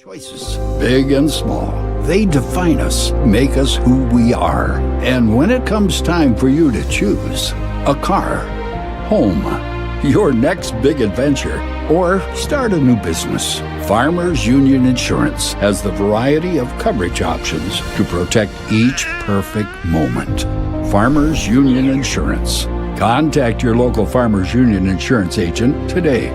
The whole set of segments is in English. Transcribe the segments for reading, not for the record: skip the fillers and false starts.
Choices, big and small, they define us, make us who we are. And when it comes time for you to choose a car, home, your next big adventure, or start a new business, Farmers Union Insurance has the variety of coverage options to protect each perfect moment. Farmers Union Insurance. Contact your local Farmers Union Insurance agent today.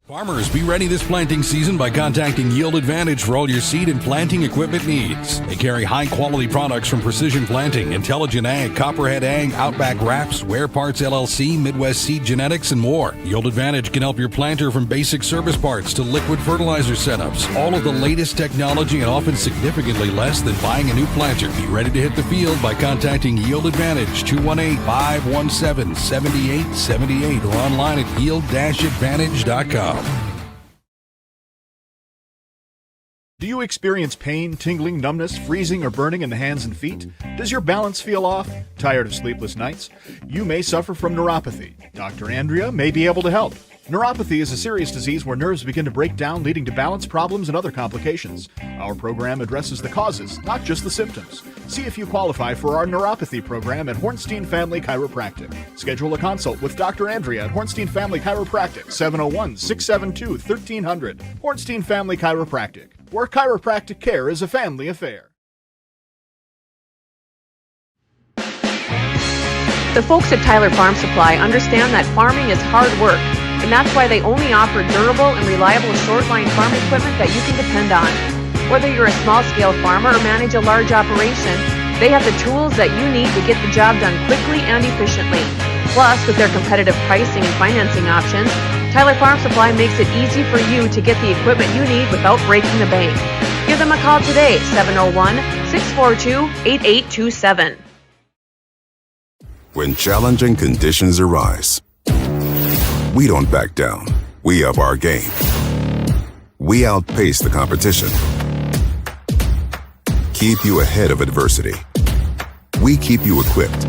Farmers, be ready this planting season by contacting Yield Advantage for all your seed and planting equipment needs. They carry high-quality products from Precision Planting, Intelligent Ag, Copperhead Ag, Outback Wraps, Ware Parts LLC, Midwest Seed Genetics, and more. Yield Advantage can help your planter from basic service parts to liquid fertilizer setups. All of the latest technology and often significantly less than buying a new planter. Be ready to hit the field by contacting Yield Advantage, 218-517-7878, or online at yield-advantage.com. Do you experience pain, tingling, numbness, freezing, or burning in the hands and feet? Does your balance feel off? Tired of sleepless nights? You may suffer from neuropathy. Dr. Andrea may be able to help. Neuropathy is a serious disease where nerves begin to break down, leading to balance problems and other complications. Our program addresses the causes, not just the symptoms. See if you qualify for our neuropathy program at Hornstein Family Chiropractic. Schedule a consult with Dr. Andrea at Hornstein Family Chiropractic, 701-672-1300. Hornstein Family Chiropractic, where chiropractic care is a family affair. The folks at Tyler Farm Supply understand that farming is hard work, and that's why they only offer durable and reliable short-line farm equipment that you can depend on. Whether you're a small-scale farmer or manage a large operation, they have the tools that you need to get the job done quickly and efficiently. Plus, with their competitive pricing and financing options, Tyler Farm Supply makes it easy for you to get the equipment you need without breaking the bank. Give them a call today, 701-642-8827. When challenging conditions arise, we don't back down. We up our game. We outpace the competition. Keep you ahead of adversity. We keep you equipped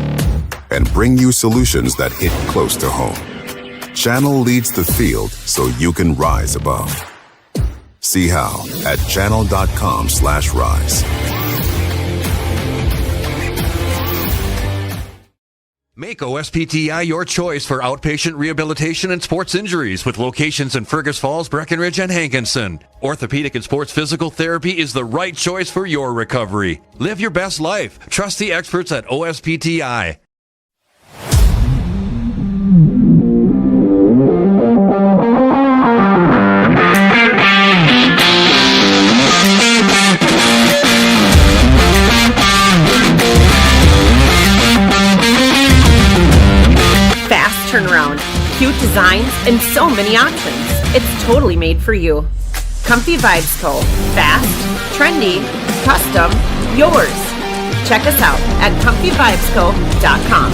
and bring you solutions that hit close to home. Channel leads the field so you can rise above. See how at channel.com/rise. Make OSPTI your choice for outpatient rehabilitation and sports injuries with locations in Fergus Falls, Breckenridge, and Hankinson. Orthopedic and sports physical therapy is the right choice for your recovery. Live your best life. Trust the experts at OSPTI. Turnaround, cute designs, and so many options. It's totally made for you. Comfy Vibes Co. Fast, trendy, custom, yours. Check us out at comfyvibesco.com.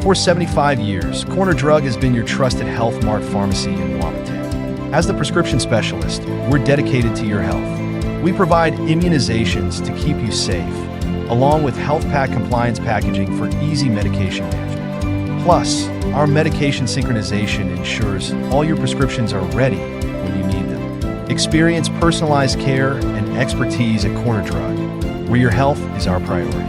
For 75 years, Corner Drug has been your trusted Health Mart pharmacy in Wapaton. As the prescription specialist, we're dedicated to your health. We provide immunizations to keep you safe, along with health pack compliance packaging for easy medication management. Plus, our medication synchronization ensures all your prescriptions are ready when you need them. Experience personalized care and expertise at Corner Drug, where your health is our priority.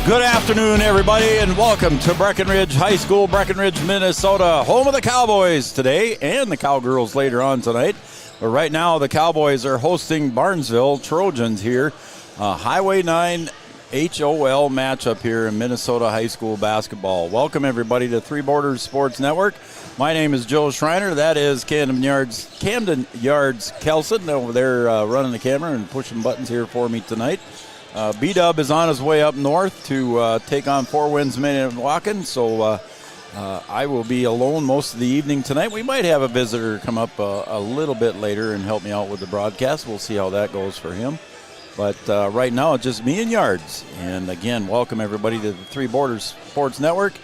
Good afternoon, everybody, and welcome to Breckenridge High School, Breckenridge, Minnesota, home of the Cowboys today and the Cowgirls later on tonight. But right now, the Cowboys are hosting Barnesville Trojans here. Highway 9 HOL matchup here in Minnesota high school basketball. Welcome, everybody, to Three Borders Sports Network. My name is Joe Schreiner. That is Camden Yards Kelson over there running the camera and pushing buttons here for me tonight. B-Dub is on his way up north to take on Four Winds Minnewacan, so I will be alone most of the evening tonight. We might have a visitor come up a little bit later and help me out with the broadcast. We'll see how that goes for him. But right now, it's just me and Yards. And again, welcome everybody to the Three Borders Sports Network.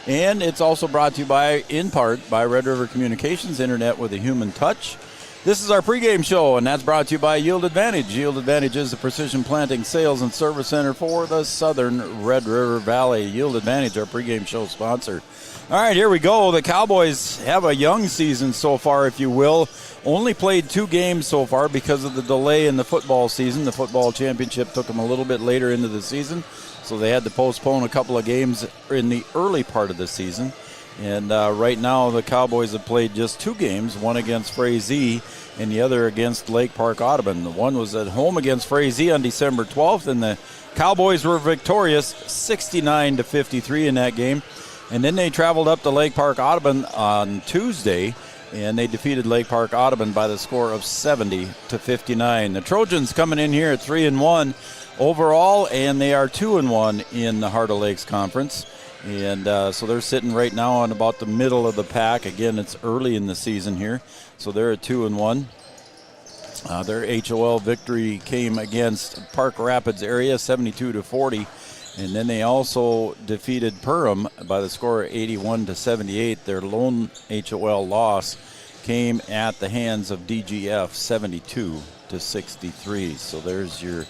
And it's also brought to you in part by Red River Communications, internet with a human touch. This is our pregame show, and that's brought to you by Yield Advantage. Yield Advantage is the precision planting sales and service center for the southern Red River Valley. Yield Advantage, our pregame show sponsor. All right, here we go. The Cowboys have a young season so far, if you will. Only played 2 games so far because of the delay in the football season. The football championship took them a little bit later into the season, so they had to postpone a couple of games in the early part of the season. And right now the Cowboys have played just 2 games, one against Frazee and the other against Lake Park Audubon. The one was at home against Frazee on December 12th, and the Cowboys were victorious 69-53 in that game. And then they traveled up to Lake Park Audubon on Tuesday, and they defeated Lake Park Audubon by the score of 70-59. The Trojans coming in here at 3-1 overall, and they are 2-1 in the Heart of Lakes Conference. And so they're sitting right now on about the middle of the pack. Again, it's early in the season here, so they're at 2-1. Their HOL victory came against Park Rapids area, 72-40. And then they also defeated Perham by the score of 81-78. Their lone HOL loss came at the hands of DGF, 72-63. So there's your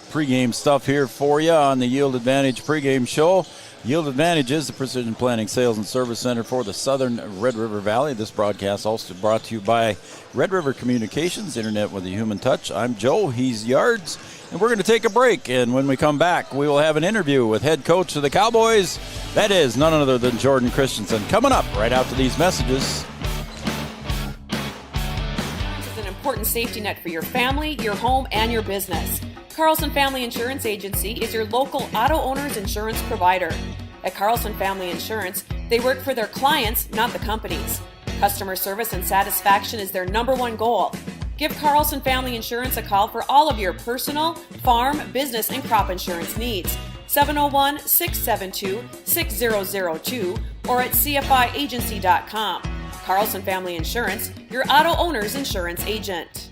pregame stuff here for you on the Yield Advantage pregame show. Yield Advantage is the precision planting sales and service center for the southern Red River Valley. This broadcast also brought to you by Red River Communications, internet with a human touch. I'm Joe, he's Yards, and we're going to take a break. And when we come back, we will have an interview with head coach of the Cowboys. That is none other than Jordan Christensen. Coming up right after these messages. This is an important safety net for your family, your home, and your business. Carlson Family Insurance Agency is your local auto owner's insurance provider. At Carlson Family Insurance, they work for their clients, not the companies. Customer service and satisfaction is their #1 goal. Give Carlson Family Insurance a call for all of your personal, farm, business, and crop insurance needs. 701-672-6002 or at cfiagency.com. Carlson Family Insurance, your auto owner's insurance agent.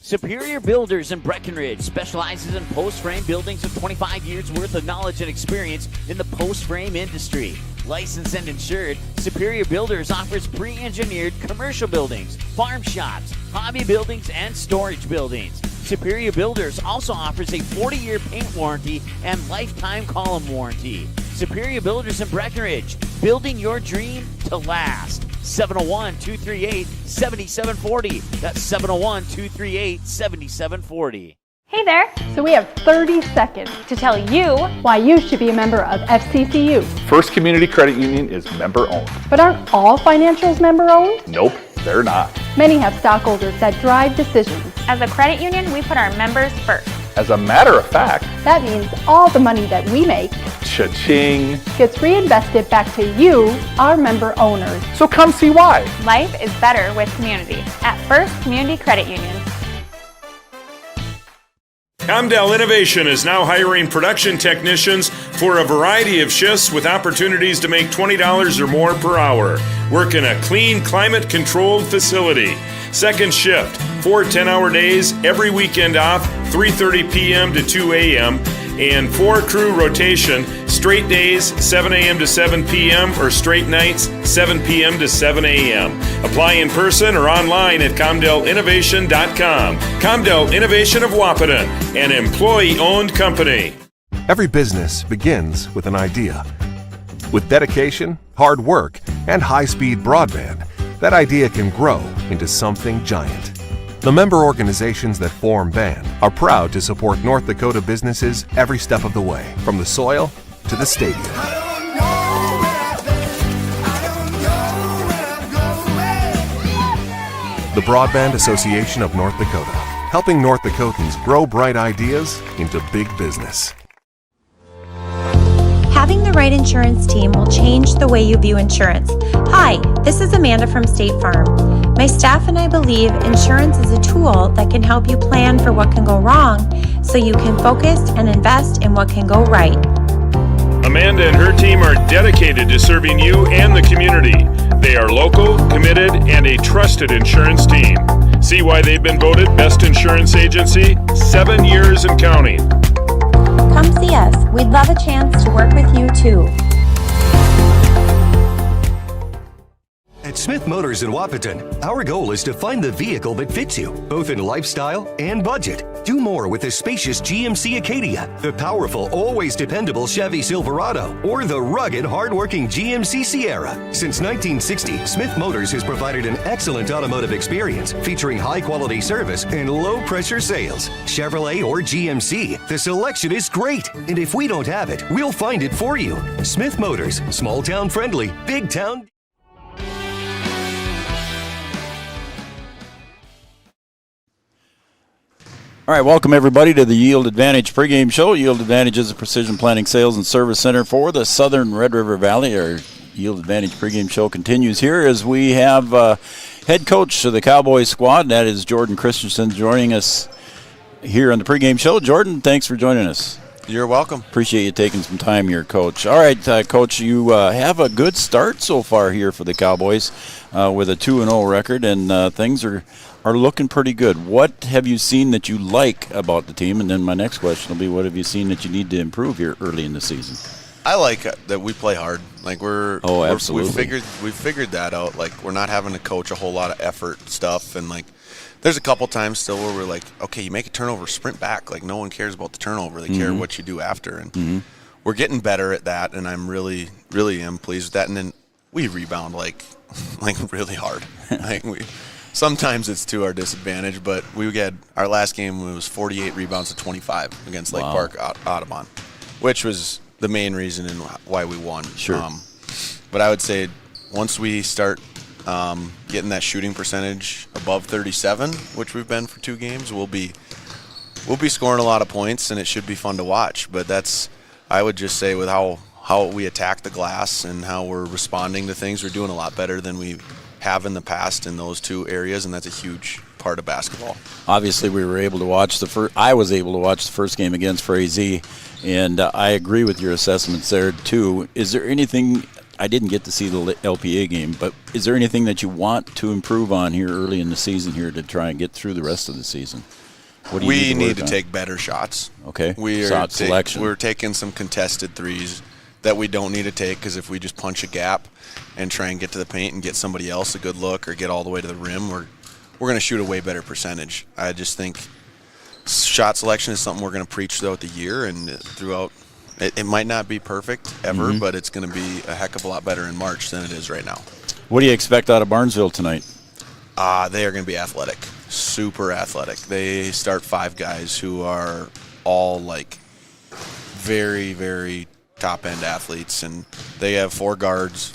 Superior Builders in Breckenridge specializes in post-frame buildings with 25 years worth of knowledge and experience in the post-frame industry. Licensed and insured, Superior Builders offers pre-engineered commercial buildings, farm shops, hobby buildings, and storage buildings. Superior Builders also offers a 40-year paint warranty and lifetime column warranty. Superior Builders in Breckenridge, building your dream to last. 701-238-7740. That's 701-238-7740. Hey there! So we have 30 seconds to tell you why you should be a member of FCCU. First Community Credit Union is member-owned. But aren't all financials member-owned? Nope, they're not. Many have stockholders that drive decisions. As a credit union, we put our members first. As a matter of fact, that means all the money that we make, cha-ching, gets reinvested back to you, our member owners. So come see why. Life is better with community at First Community Credit Union. Comdell Innovation is now hiring production technicians for a variety of shifts with opportunities to make $20 or more per hour. Work in a clean, climate-controlled facility. Second shift, 4 10-hour days, every weekend off, 3:30 p.m. to 2 a.m., and 4-crew rotation, straight days, 7 a.m. to 7 p.m., or straight nights, 7 p.m. to 7 a.m. Apply in person or online at ComdellInnovation.com. Comdell Innovation of Wahpeton, an employee-owned company. Every business begins with an idea. With dedication, hard work, and high-speed broadband, that idea can grow into something giant. The member organizations that form BAND are proud to support North Dakota businesses every step of the way, from the soil to the stadium. The Broadband Association of North Dakota, helping North Dakotans grow bright ideas into big business. Having the right right insurance team will change the way you view insurance. Hi, this is Amanda from State Farm. My staff and I believe insurance is a tool that can help you plan for what can go wrong so you can focus and invest in what can go right. Amanda and her team are dedicated to serving you and the community. They are local, committed, and a trusted insurance team. See why they've been voted Best Insurance Agency 7 years and counting. Come see us. We'd love a chance to work with you too. At Smith Motors in Wapaton, our goal is to find the vehicle that fits you, both in lifestyle and budget. Do more with the spacious GMC Acadia, the powerful, always dependable Chevy Silverado, or the rugged, hardworking GMC Sierra. Since 1960, Smith Motors has provided an excellent automotive experience featuring high-quality service and low-pressure sales. Chevrolet or GMC, the selection is great. And if we don't have it, we'll find it for you. Smith Motors, small-town friendly, big-town. All right, welcome everybody to the Yield Advantage pregame show. Yield Advantage is a precision planning sales and service center for the southern Red River Valley. Our Yield Advantage pregame show continues here as we have head coach of the Cowboys squad, that is Jordan Christensen, joining us here on the pregame show. Jordan, thanks for joining us. You're welcome. Appreciate you taking some time here, Coach. All right, Coach, you have a good start so far here for the Cowboys with a 2-0 record, and things are looking pretty good. What have you seen that you like about the team? And then my next question will be, what have you seen that you need to improve here early in the season? I like that we play hard. Like absolutely. We figured that out. Like, we're not having to coach a whole lot of effort stuff, and like there's a couple times still where we're like, okay, you make a turnover, sprint back. Like, no one cares about the turnover. They care what you do after, and we're getting better at that, and I'm really, really am pleased with that. And then we rebound like really hard. Sometimes it's to our disadvantage, but we had our last game was 48 rebounds to 25 against Lake Park Audubon, which was the main reason and why we won. Sure. But I would say once we start getting that shooting percentage above 37, which we've been for 2 games, we'll be scoring a lot of points, and it should be fun to watch. But I would just say with how we attack the glass and how we're responding to things, we're doing a lot better than we have in the past in those 2 areas, and that's a huge part of basketball. Obviously, we were able to watch I was able to watch the first game against Frazee, and I agree with your assessments there too. Is there anything? I didn't get to see the LPA game, but is there anything that you want to improve on here early in the season here to try and get through the rest of the season? What do you need to take better shots. Okay. Shot selection. We're taking some contested threes that we don't need to take, because if we just punch a gap and try and get to the paint and get somebody else a good look or get all the way to the rim, we're going to shoot a way better percentage. I just think shot selection is something we're going to preach throughout the year and throughout. It might not be perfect ever, but it's going to be a heck of a lot better in March than it is right now. What do you expect out of Barnesville tonight? They are going to be athletic, super athletic. They start 5 guys who are all like very, very top-end athletes, and they have 4 guards.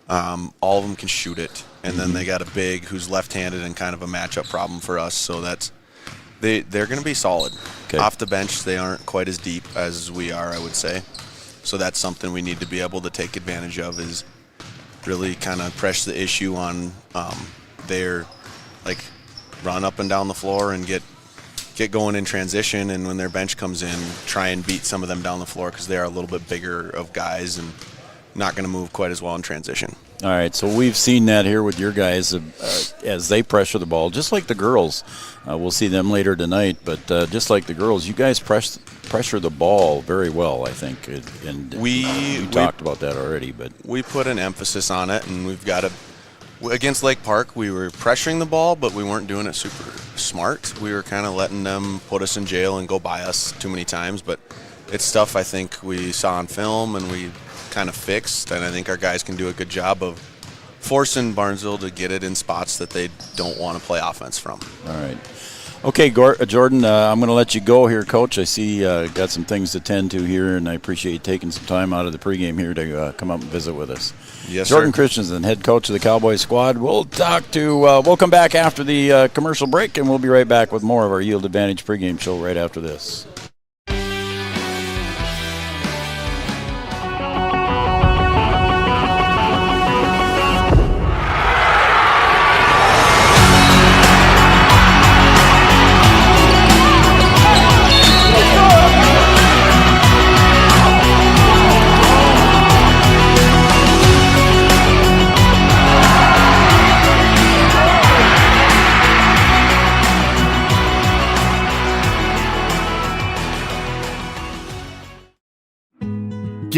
All of them can shoot it, and then they got a big who's left-handed and kind of a matchup problem for us. So they're going to be solid. Okay. Off the bench, they aren't quite as deep as we are, I would say. So that's something we need to be able to take advantage of, is really kind of press the issue on their run up and down the floor and get going in transition, and when their bench comes in, try and beat some of them down the floor, because they are a little bit bigger of guys and not going to move quite as well in transition. All right, so we've seen that here with your guys as they pressure the ball, just like the girls. We'll see them later tonight, but just like the girls, you guys pressure the ball very well, I think. And we talked about that already. But we put an emphasis on it, and we've got to. Against Lake Park, we were pressuring the ball, but we weren't doing it super smart. We were kind of letting them put us in jail and go by us too many times. But it's stuff I think we saw on film and we kind of fixed, and I think our guys can do a good job of forcing Barnesville to get it in spots that they don't want to play offense from. All right. Okay, Jordan, I'm going to let you go here, Coach. I see got some things to tend to here, and I appreciate you taking some time out of the pregame here to come up and visit with us. Yes, Jordan sir. Christensen, head coach of the Cowboys squad. We'll come back after the commercial break, and we'll be right back with more of our Yield Advantage pregame show right after this.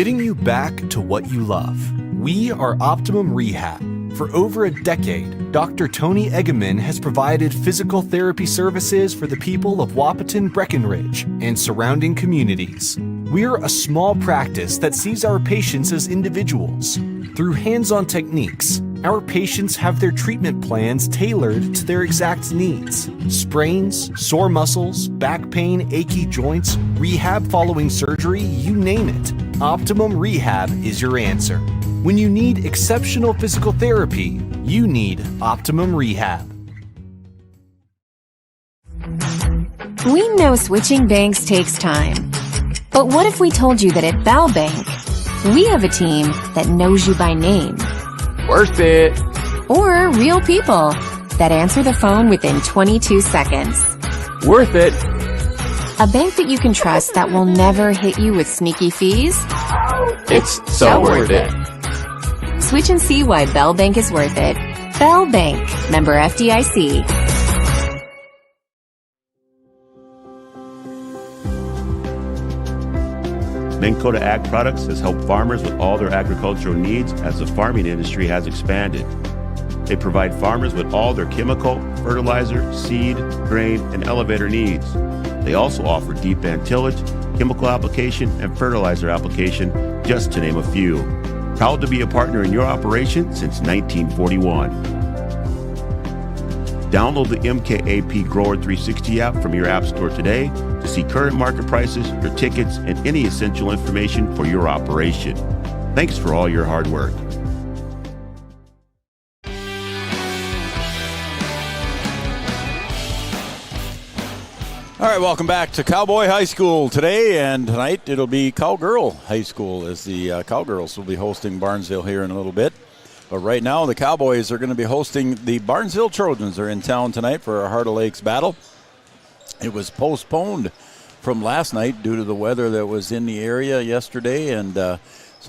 getting you back to what you love. We are Optimum Rehab. For over a decade, Dr. Tony Egeman has provided physical therapy services for the people of Wahpeton, Breckenridge, and surrounding communities. We're a small practice that sees our patients as individuals. Through hands-on techniques, our patients have their treatment plans tailored to their exact needs. Sprains, sore muscles, back pain, achy joints, rehab following surgery, you name it. Optimum Rehab is your answer. When you need exceptional physical therapy, you need Optimum Rehab. We know switching banks takes time. But what if we told you that at Bell Bank, we have a team that knows you by name? Worth it. Or real people that answer the phone within 22 seconds. Worth it. A bank that you can trust that will never hit you with sneaky fees? It's so worth it. Switch and see why Bell Bank is worth it. Bell Bank, member FDIC. Minn Kota Ag Products has helped farmers with all their agricultural needs as the farming industry has expanded. They provide farmers with all their chemical, fertilizer, seed, grain, and elevator needs. They also offer deep band tillage, chemical application, and fertilizer application, just to name a few. Proud to be a partner in your operation since 1941. Download the MKAP Grower 360 app from your app store today to see current market prices, your tickets, and any essential information for your operation. Thanks for all your hard work. All right, welcome back to Cowboy High School today, and tonight it'll be Cowgirl High School as the Cowgirls will be hosting Barnesville here in a little bit. But right now the Cowboys are going to be hosting the Barnesville Trojans. They're in town tonight for our Heart of Lakes battle. It was postponed from last night due to the weather that was in the area yesterday, and so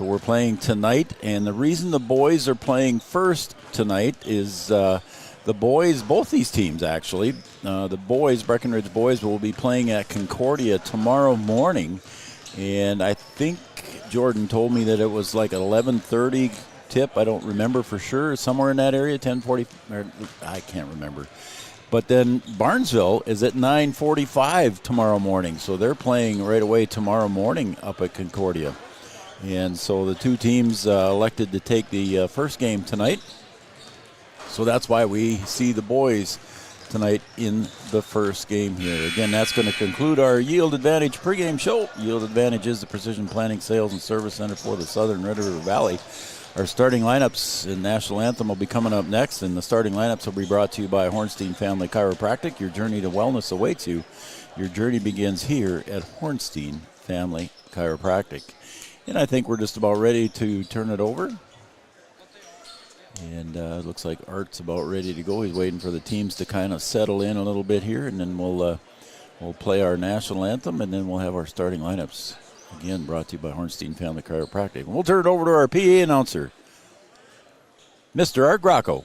we're playing tonight. And the reason the boys are playing first tonight is the boys, both these teams actually, the boys, Breckenridge boys, will be playing at Concordia tomorrow morning. And I think Jordan told me that it was like 11:30 tip. I don't remember for sure. Somewhere in that area, 10:40. I can't remember. But then Barnesville is at 9:45 tomorrow morning. So they're playing right away tomorrow morning up at Concordia. And so the two teams elected to take the first game tonight. So that's why we see the boys tonight in the first game here. Again, that's going to conclude our Yield Advantage pregame show. Yield Advantage is the precision planning, sales, and service center for the Southern Red River Valley. Our starting lineups in National Anthem will be coming up next, and the starting lineups will be brought to you by Hornstein Family Chiropractic. Your journey to wellness awaits you. Your journey begins here at Hornstein Family Chiropractic. And I think we're just about ready to turn it over. And it looks like Art's about ready to go. He's waiting for the teams to kind of settle in a little bit here, and then we'll play our national anthem, and then we'll have our starting lineups. Again, brought to you by Hornstein Family Chiropractic. And we'll turn it over to our PA announcer, Mr. Art Gracco.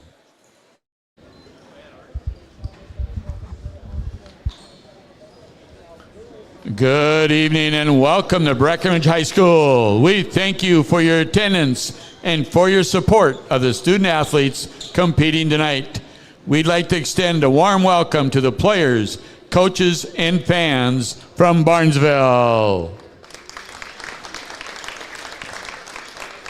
Good evening and welcome to Breckenridge High School. We thank you for your attendance and for your support of the student athletes competing tonight. We'd like to extend a warm welcome to the players, coaches, and fans from Barnesville.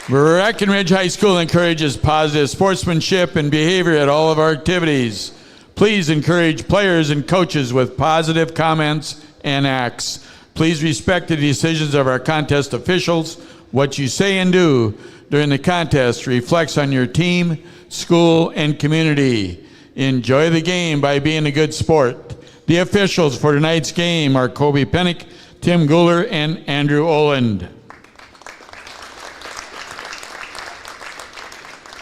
Breckenridge High School encourages positive sportsmanship and behavior at all of our activities. Please encourage players and coaches with positive comments and acts. Please respect the decisions of our contest officials. What you say and do during the contest reflects on your team, school, and community. Enjoy the game by being a good sport. The officials for tonight's game are Kobe Pennick, Tim Guler, and Andrew Oland.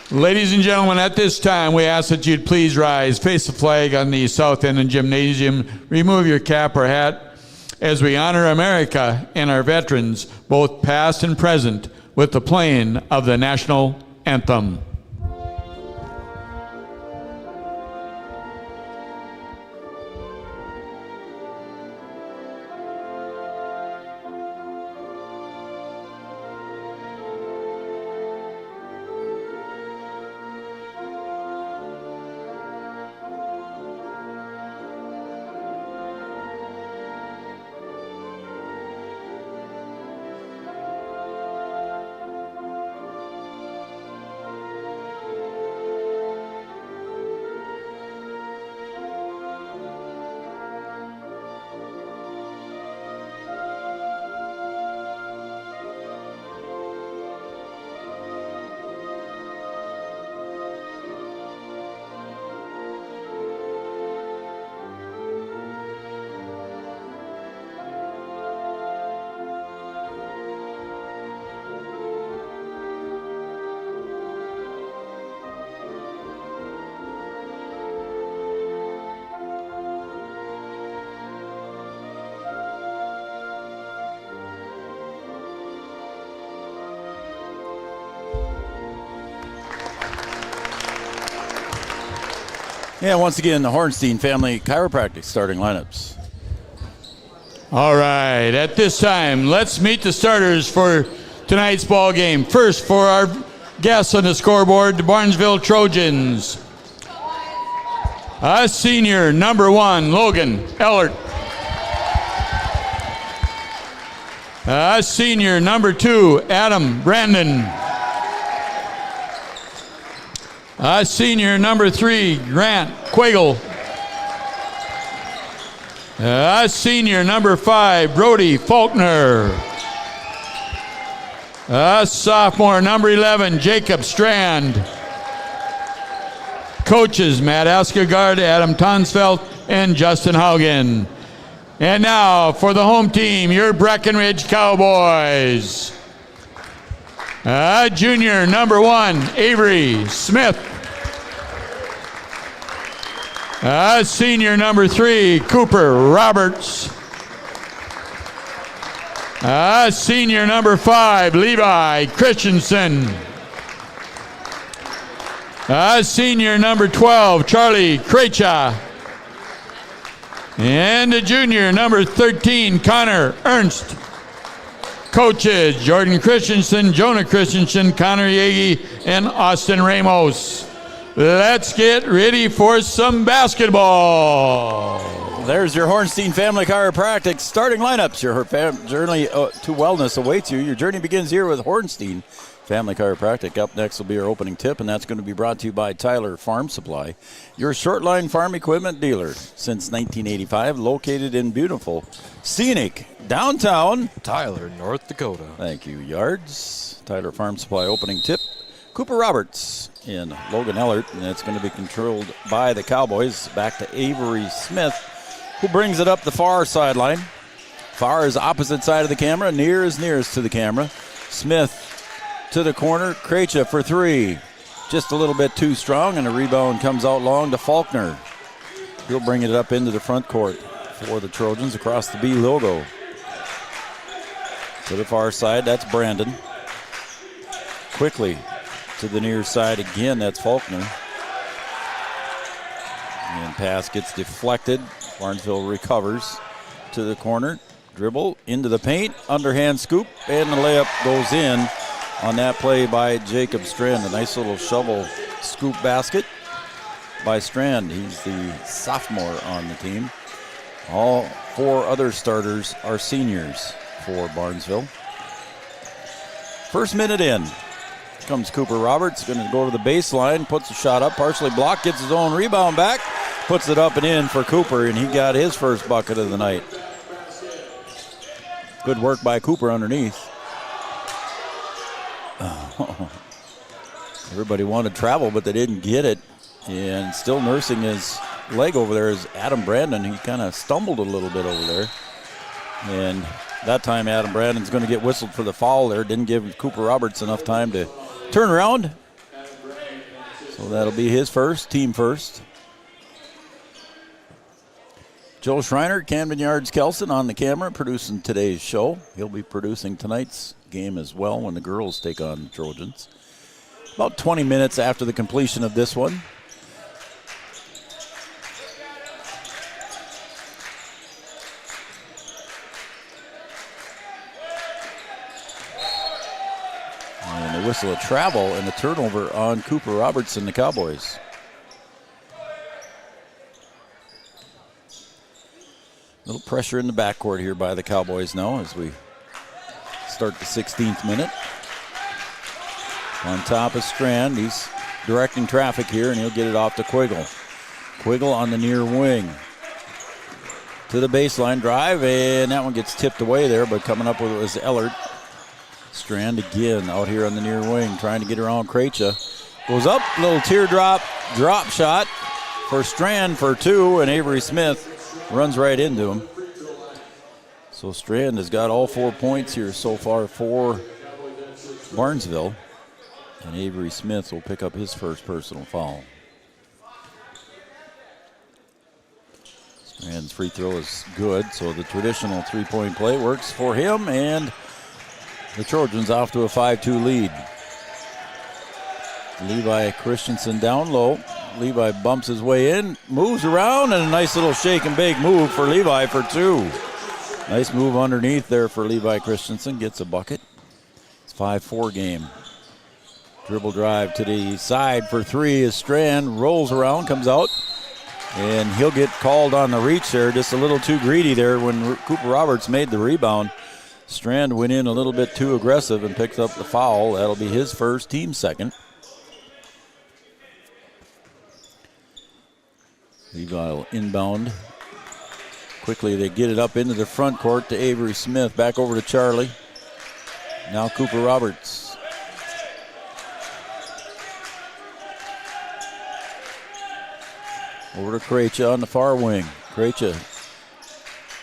Ladies and gentlemen, at this time, we ask that you'd please rise, face the flag on the south end of the gymnasium, remove your cap or hat, as we honor America and our veterans, both past and present, with the playing of the national anthem. Yeah, once again, the Hornstein family chiropractic starting lineups. All right, at this time, let's meet the starters for tonight's ball game. First, for our guests on the scoreboard, the Barnesville Trojans. Senior, number 1, Logan Ellert. Senior, number 2, Adam Brandon. Senior, number 3, Grant Quagle. Senior, number 5, Brody Faulkner. Sophomore, number 11, Jacob Strand. Coaches, Matt Askegaard, Adam Tonsfeld, and Justin Haugen. And now for the home team, your Breckenridge Cowboys. Junior, number 1, Avery Smith. Senior, number 3, Cooper Roberts. Senior, number 5, Levi Christensen. Senior, number 12, Charlie Krecha. And the junior, number 13, Connor Ernst. Coaches, Jordan Christensen, Jonah Christensen, Connor Yagi, and Austin Ramos. Let's get ready for some basketball. There's your Hornstein Family Chiropractic starting lineups. Your journey to wellness awaits you. Your journey begins here with Hornstein Family Chiropractic. Up next will be our opening tip, and that's going to be brought to you by Tyler Farm Supply, your short-line farm equipment dealer since 1985, located in beautiful, scenic downtown Tyler, North Dakota. Thank you, Yards. Tyler Farm Supply opening tip. Cooper Roberts and Logan Ellert, and it's going to be controlled by the Cowboys. Back to Avery Smith, who brings it up the far sideline. Far is opposite side of the camera. Near is nearest to the camera. Smith to the corner. Krecha for 3. Just a little bit too strong, and a rebound comes out long to Faulkner. He'll bring it up into the front court for the Trojans across the B logo. To the far side, that's Brandon. Quickly to the near side again, that's Faulkner. And pass gets deflected. Barnesville recovers to the corner. Dribble into the paint, underhand scoop, and the layup goes in on that play by Jacob Strand. A nice little shovel scoop basket by Strand. He's the sophomore on the team. All 4 other starters are seniors for Barnesville. First minute in. Comes Cooper Roberts, going to go to the baseline, puts a shot up, partially blocked, gets his own rebound back, puts it up and in for Cooper, and he got his first bucket of the night. Good work by Cooper underneath. Everybody wanted travel, but they didn't get it. And still nursing his leg over there is Adam Brandon. He kind of stumbled a little bit over there. And that time Adam Brandon's going to get whistled for the foul there. Didn't give Cooper Roberts enough time to turn around. So that'll be his first, team first. Joe Schreiner, Camden Yards Kelson on the camera, producing today's show. He'll be producing tonight's game as well when the girls take on the Trojans. About 20 minutes after the completion of this one. And they whistle a travel and a turnover on Cooper Roberts and the Cowboys. A little pressure in the backcourt here by the Cowboys now as we start the 16th minute. On top of Strand, he's directing traffic here, and he'll get it off to Quiggle. Quiggle on the near wing. To the baseline drive, and that one gets tipped away there, but coming up with it was Ellert. Strand again out here on the near wing, trying to get around Krecha. Goes up, little teardrop, drop shot for Strand for 2, and Avery Smith runs right into him. So Strand has got all 4 points here so far for Barnesville. And Avery Smith will pick up his first personal foul. Strand's free throw is good, so the traditional three-point play works for him, and the Trojans off to a 5-2 lead. Levi Christensen down low. Levi bumps his way in, moves around, and a nice little shake and bake move for Levi for 2. Nice move underneath there for Levi Christensen. Gets a bucket. It's 5-4 game. Dribble drive to the side for 3 as Strand rolls around, comes out, and he'll get called on the reach there. Just a little too greedy there when Cooper Roberts made the rebound. Strand went in a little bit too aggressive and picked up the foul. That'll be his first, team second. Levi will inbound. Quickly they get it up into the front court to Avery Smith. Back over to Charlie. Now Cooper Roberts. Over to Krejci on the far wing. Krejci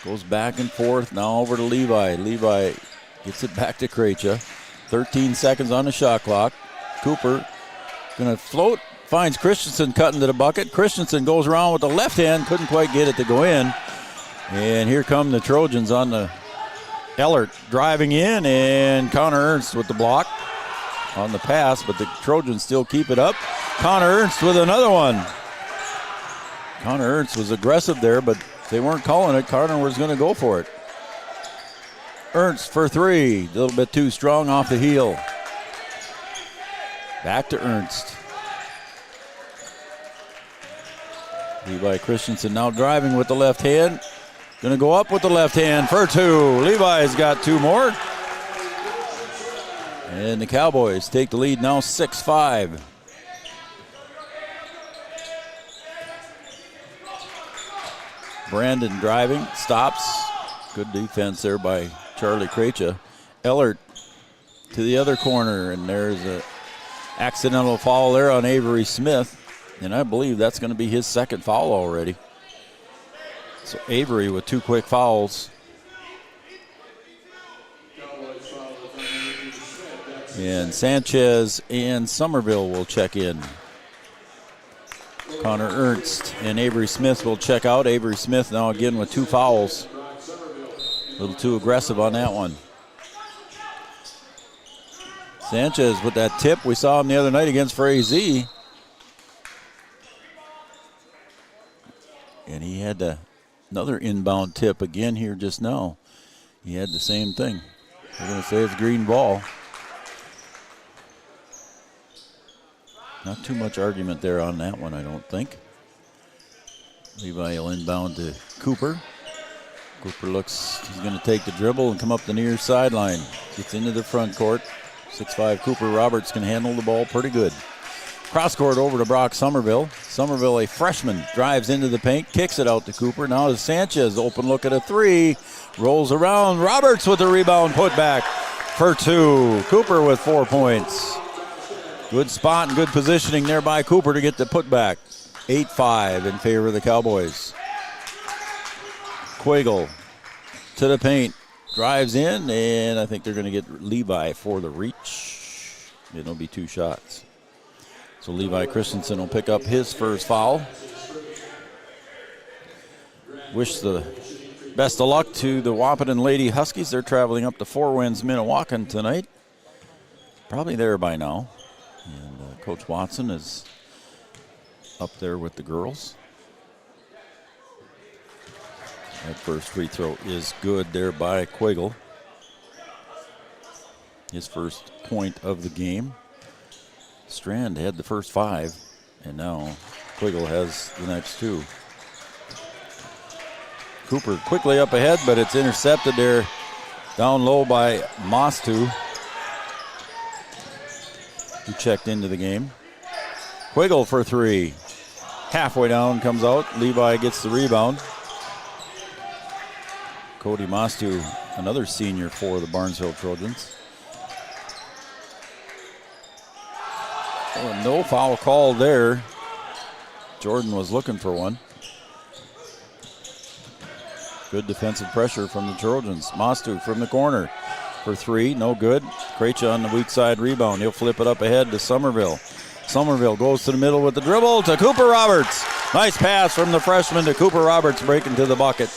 goes back and forth. Now over to Levi. Levi gets it back to Krejci. 13 seconds on the shot clock. Cooper going to float. Finds Christensen cutting to the bucket. Christensen goes around with the left hand. Couldn't quite get it to go in. And here come the Trojans on the Ellert driving in. And Connor Ernst with the block on the pass. But the Trojans still keep it up. Connor Ernst with another one. Connor Ernst was aggressive there, but they weren't calling it. Connor was going to go for it. Ernst for 3. A little bit too strong off the heel. Back to Ernst. Levi Christensen now driving with the left hand. Going to go up with the left hand for 2. Levi's got 2 more. And the Cowboys take the lead now 6-5. Brandon driving, stops. Good defense there by Charlie Krejci. Ellert to the other corner, and there's an accidental foul there on Avery Smith. And I believe that's going to be his second foul already. So Avery with 2 quick fouls. And Sanchez and Somerville will check in. Connor Ernst and Avery Smith will check out. Avery Smith now again with 2 fouls. A little too aggressive on that one. Sanchez with that tip. We saw him the other night against Frazee. And he had another inbound tip again here just now. He had the same thing. We're going to say it's green ball. Not too much argument there on that one, I don't think. Levi will inbound to Cooper. Cooper looks, he's going to take the dribble and come up the near sideline. Gets into the front court. 6'5" Cooper Roberts can handle the ball pretty good. Cross court over to Brock Somerville. Somerville, a freshman, drives into the paint, kicks it out to Cooper. Now to Sanchez, open look at a 3. Rolls around. Roberts with the rebound, put back for 2. Cooper with 4 points. Good spot and good positioning there by Cooper to get the putback. 8-5 in favor of the Cowboys. Quiggle to the paint. Drives in, and I think they're going to get Levi for the reach. It'll be 2 shots. So Levi Christensen will pick up his first foul. Wish the best of luck to the Wahpeton Lady Huskies. They're traveling up to Four Winds, Minnewacan tonight. Probably there by now. And Coach Watson is up there with the girls. That first free throw is good there by Quiggle. His first point of the game. Strand had the first 5, and now Quiggle has the next 2. Cooper quickly up ahead, but it's intercepted there down low by Mostu, who checked into the game. Quiggle for 3. Halfway down, comes out. Levi gets the rebound. Cody Mostu, another senior for the Barnesville Trojans. Oh, no foul call there. Jordan was looking for one. Good defensive pressure from the Trojans. Mostu from the corner for 3, no good. Krejci on the weak side rebound. He'll flip it up ahead to Somerville. Somerville goes to the middle with the dribble to Cooper Roberts. Nice pass from the freshman to Cooper Roberts, breaking to the bucket.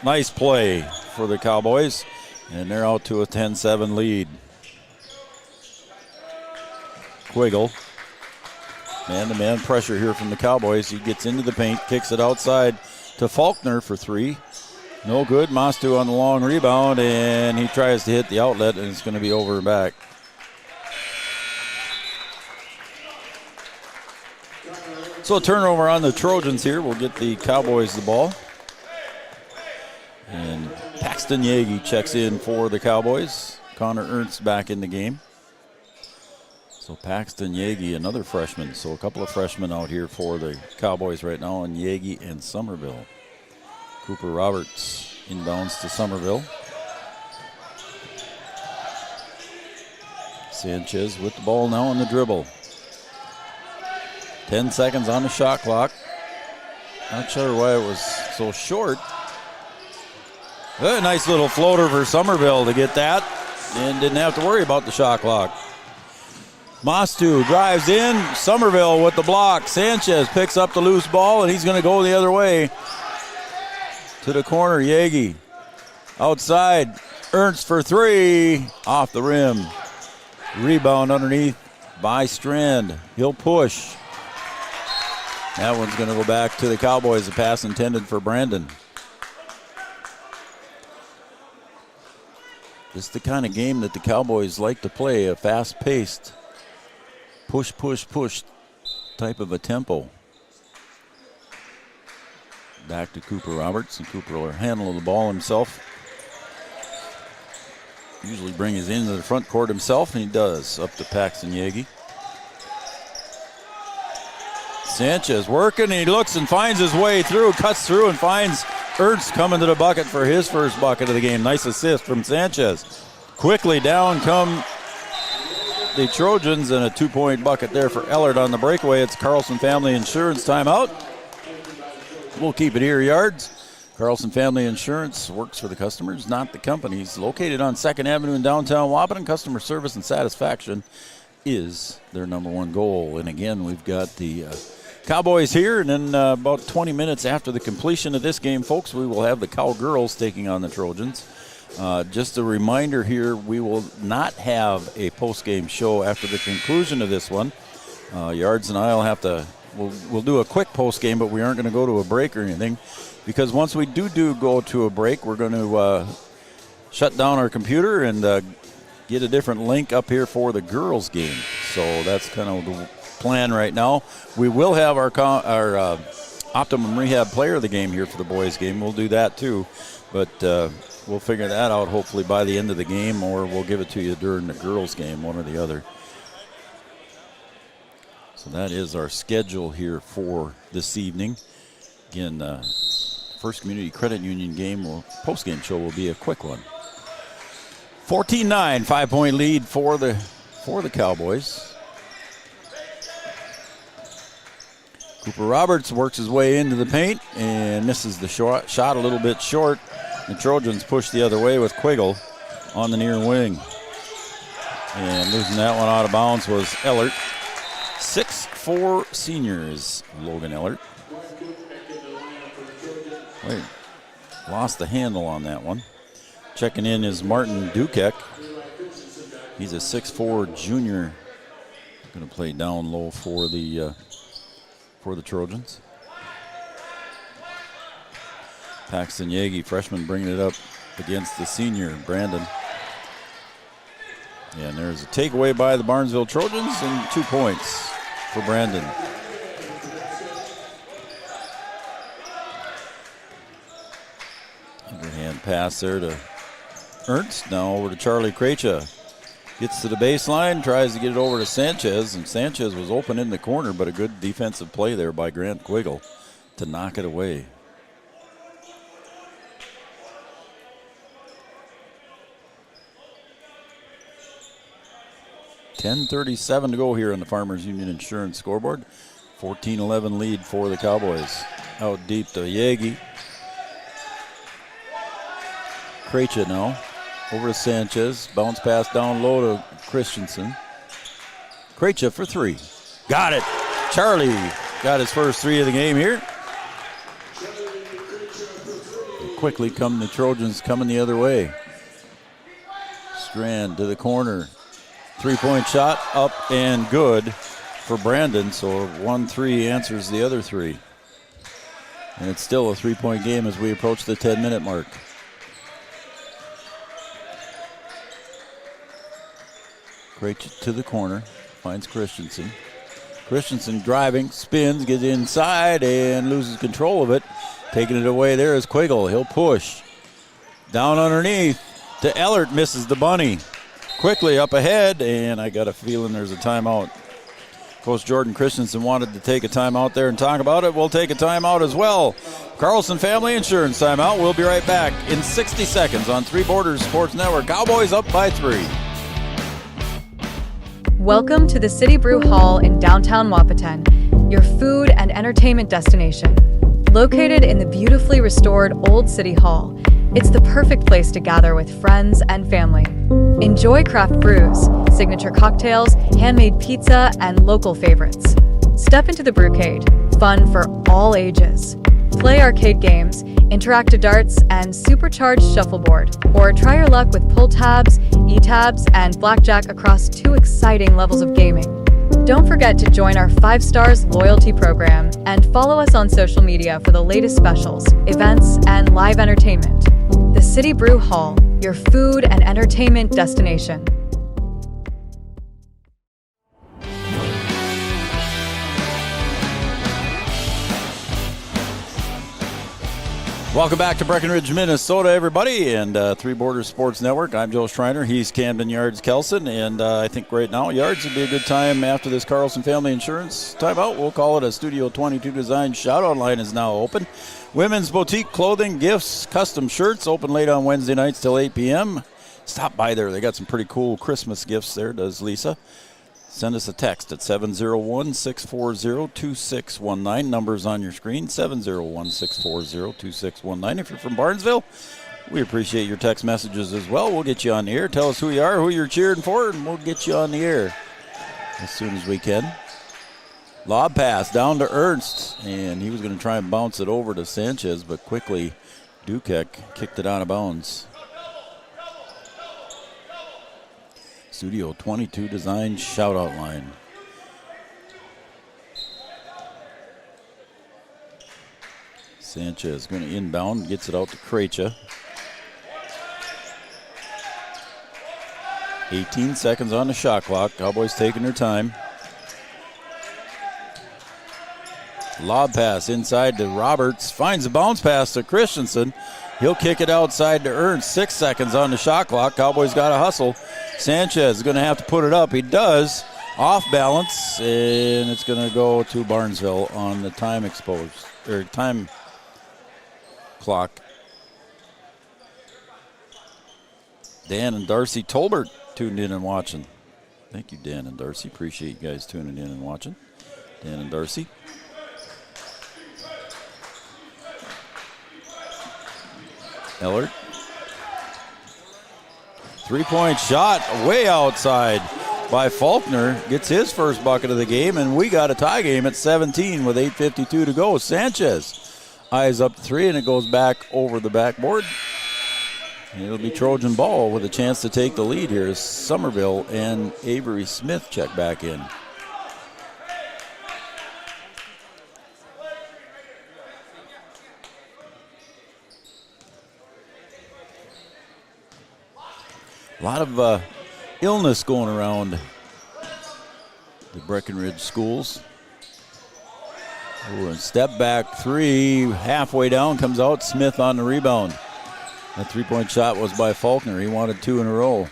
Nice play for the Cowboys, and they're out to a 10-7 lead. Quiggle Man-to-man pressure here from the Cowboys. He gets into the paint, kicks it outside to Faulkner for three. No good. Mostu on the long rebound, and he tries to hit the outlet, and it's going to be over and back. So a turnover on the Trojans here. We'll get the Cowboys the ball. And Paxton Yagi checks in for the Cowboys. Connor Ernst back in the game. So Paxton Yagi, another freshman. So a couple of freshmen out here for the Cowboys right now, and Yagi and Somerville. Cooper Roberts inbounds to Somerville. Sanchez with the ball now on the dribble. 10 seconds on the shot clock. Not sure why it was so short. A nice little floater for Somerville to get that, and didn't have to worry about the shot clock. Mostu drives in. Somerville with the block. Sanchez picks up the loose ball, and he's going to go the other way. To the corner, Yagi. Outside, Ernst for three. Off the rim. Rebound underneath by Strand. He'll push. That one's going to go back to the Cowboys. A pass intended for Brandon. This is the kind of game that the Cowboys like to play, a fast-paced, push type of a tempo. Back to Cooper Roberts, and Cooper will handle the ball himself. Usually bring his into the front court himself, and he does, up to Paxton Yagi. Sanchez working, and he looks and finds his way through, cuts through and finds Ernst coming to the bucket for his first bucket of the game. Nice assist from Sanchez. Quickly down come the Trojans, and a 2-point bucket there for Ellard on the breakaway. It's Carlson Family Insurance timeout. We'll keep it here, Yards. Carlson Family Insurance works for the customers, not the companies. Located on 2nd Avenue in downtown Wapaton, customer service and satisfaction is their number one goal. And again, we've got the Cowboys here, and then about 20 minutes after the completion of this game, folks, we will have the Cowgirls taking on the Trojans. Just a reminder here, we will not have a post-game show after the conclusion of this one. Yards and I will have to, we'll do a quick post-game, but we aren't going to go to a break or anything, because once we do go to a break, we're going to shut down our computer and get a different link up here for the girls' game. So that's kind of the plan right now. We will have our Optimum Rehab player of the game here for the boys' game. We'll do that too, but we'll figure that out hopefully by the end of the game, or we'll give it to you during the girls' game, one or the other. So that is our schedule here for this evening. Again, First Community Credit Union game, post-game show will be a quick one. 14-9, 5-point lead for the Cowboys. Cooper Roberts works his way into the paint and misses the shot a little bit short. The Trojans push the other way with Quiggle on the near wing. And losing that one out of bounds was Ellert. 6'4" senior is Logan Ellert. Wait, lost the handle on that one. Checking in is Martin Dukek. He's a 6'4" junior. Going to play down low for the Trojans. Paxton Yagi, freshman, bringing it up against the senior, Brandon. And there's a takeaway by the Barnesville Trojans and 2 points for Brandon. Underhand pass there to Ernst. Now over to Charlie Krejcia. Gets to the baseline, tries to get it over to Sanchez, and Sanchez was open in the corner, but a good defensive play there by Grant Quiggle to knock it away. .37 to go here on the Farmers Union Insurance scoreboard. 14-11 lead for the Cowboys. Out deep to Yagi. Krejcia now. Over to Sanchez. Bounce pass down low to Christensen. Krejcia for three. Got it. Charlie got his first three of the game here. And quickly come the Trojans coming the other way. Strand to the corner. 3-point shot up and good for Brandon, so 1-3 answers the other 3. And it's still a 3-point game as we approach the 10-minute mark. Krejci to the corner, finds Christensen. Christensen driving, spins, gets inside, and loses control of it. Taking it away there is Quiggle. He'll push. Down underneath to Ellert, misses the bunny. Quickly up ahead, and I got a feeling there's a timeout. Coach Jordan Christensen wanted to take a timeout there and talk about it. We'll take a timeout as well. Carlson Family Insurance timeout. We'll be right back in 60 seconds on Three Borders Sports Network. Cowboys up by 3. Welcome to the City Brew Hall in downtown Wahpeton, your food and entertainment destination. Located in the beautifully restored Old City Hall, it's the perfect place to gather with friends and family. Enjoy craft brews, signature cocktails, handmade pizza, and local favorites. Step into the Brewcade, fun for all ages. Play arcade games, interactive darts, and supercharged shuffleboard. Or try your luck with pull tabs, e-tabs, and blackjack across 2 exciting levels of gaming. Don't forget to join our 5 Stars loyalty program and follow us on social media for the latest specials, events, and live entertainment. The City Brew Hall, your food and entertainment destination. Welcome back to Breckenridge, Minnesota, everybody, and Three Borders Sports Network. I'm Joe Schreiner. He's Camden Yards Kelson, and I think right now Yards would be a good time after this Carlson Family Insurance timeout. We'll call it a Studio 22 Design shout-out line is now open. Women's boutique clothing, gifts, custom shirts, open late on Wednesday nights till 8 p.m. Stop by there. They got some pretty cool Christmas gifts there, does Lisa. Send us a text at 701-640-2619. Numbers on your screen, 701-640-2619. If you're from Barnesville, we appreciate your text messages as well. We'll get you on the air. Tell us who you are, who you're cheering for, and we'll get you on the air as soon as we can. Lob pass down to Ernst, and he was going to try and bounce it over to Sanchez, but quickly Dukek kicked it out of bounds. Studio 22 Design shout-out line. Sanchez going to inbound, gets it out to Krejci. 18 seconds on the shot clock. Cowboys taking their time. Lob pass inside to Roberts. Finds a bounce pass to Christensen. He'll kick it outside to Ernst. 6 seconds on the shot clock. Cowboys got to hustle. Sanchez is going to have to put it up. He does. Off balance, and it's going to go to Barnesville on the time clock. Dan and Darcy Tolbert tuned in and watching. Thank you, Dan and Darcy. Appreciate you guys tuning in and watching. Dan and Darcy. Ellert. 3-point shot way outside by Faulkner. Gets his first bucket of the game, and we got a tie game at 17 with 8:52 to go. Sanchez eyes up 3, and it goes back over the backboard. And it'll be Trojan ball with a chance to take the lead here as Somerville and Avery Smith check back in. A lot of illness going around the Breckenridge schools. Ooh, and step back 3, halfway down, comes out. Smith on the rebound. That 3-point shot was by Faulkner. He wanted 2 in a row.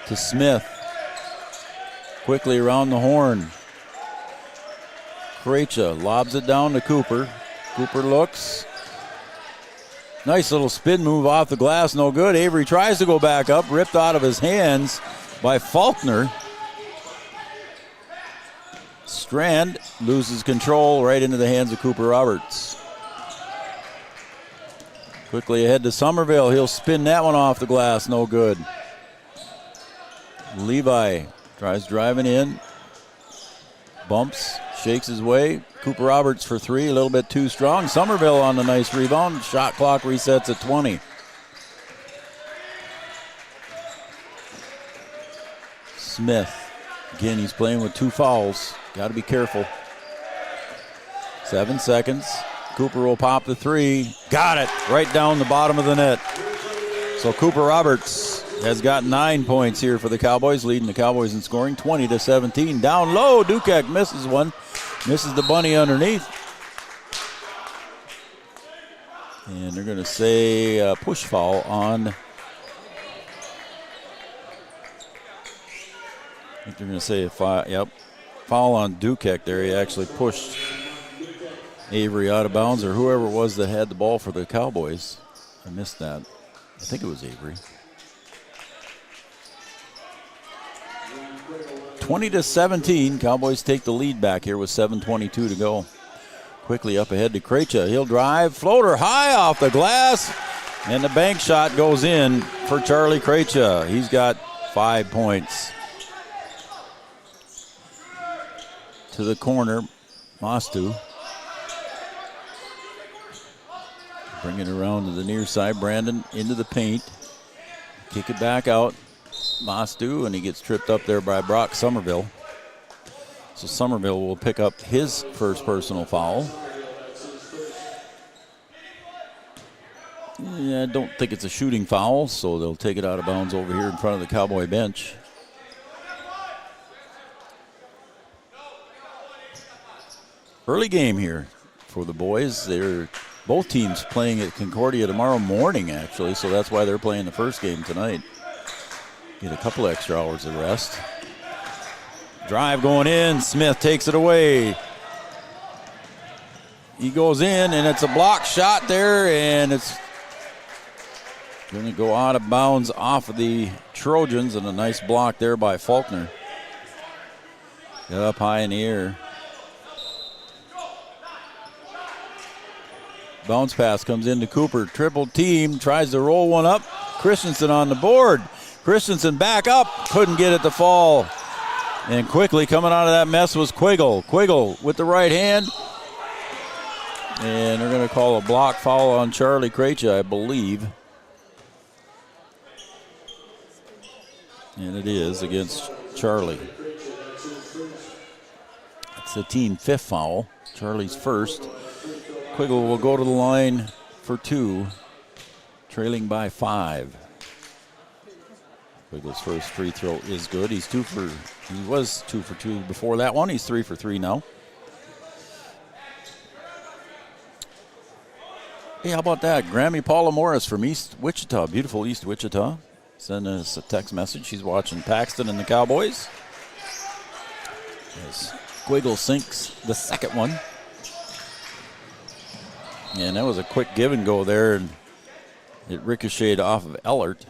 To Smith. Quickly around the horn. Krejci lobs it down to Cooper. Cooper looks. Nice little spin move off the glass, no good. Avery tries to go back up, ripped out of his hands by Faulkner. Strand loses control right into the hands of Cooper Roberts. Quickly ahead to Somerville. He'll spin that one off the glass, no good. Levi tries driving in. Bumps, shakes his way. Cooper Roberts for 3, a little bit too strong. Somerville on the nice rebound. Shot clock resets at 20. Smith Again, he's playing with 2 fouls. Got to be careful. 7 seconds. Cooper will pop the 3. Got it. Right down the bottom of the net. So Cooper Roberts has got 9 points here for the Cowboys, leading the Cowboys in scoring 20-17. Down low, Dukak misses one. Misses the bunny underneath. And they're going to say a push foul on... I think they're going to say a foul on Dukak there. He actually pushed Avery out of bounds, or whoever it was that had the ball for the Cowboys. I missed that. I think it was Avery. 20-17. Cowboys take the lead back here with 7:22 to go. Quickly up ahead to Krejci. He'll drive. Floater high off the glass. And the bank shot goes in for Charlie Krejci. He's got 5 points. To the corner, Mostu. Bring it around to the near side. Brandon into the paint. Kick it back out. Mostu, and he gets tripped up there by Brock Somerville. So Somerville will pick up his first personal foul. Yeah, I don't think it's a shooting foul, so they'll take it out of bounds over here in front of the Cowboy bench. Early game here for the boys. They're both teams playing at Concordia tomorrow morning, actually, so that's why they're playing the first game tonight. Get a couple extra hours of rest. Drive going in. Smith takes it away. He goes in, and it's a block shot there, and it's going to go out of bounds off of the Trojans, and a nice block there by Faulkner. Got up high in the air. Bounce pass comes into Cooper. Triple team, tries to roll one up. Christensen on the board. Christensen back up. Couldn't get it to fall. And quickly coming out of that mess was Quiggle. Quiggle with the right hand. And they're going to call a block foul on Charlie Krejci, I believe. And it is against Charlie. It's the team 5th foul. Charlie's first. Quiggle will go to the line for 2, trailing by 5. Quiggle's first free throw is good. He was 2 for 2 before that one. He's 3 for 3 now. Hey, how about that? Grammy Paula Morris from East Wichita, beautiful East Wichita. Send us a text message. She's watching Paxton and the Cowboys. As Quiggle sinks the second one. And that was a quick give and go there, and it ricocheted off of Ellert.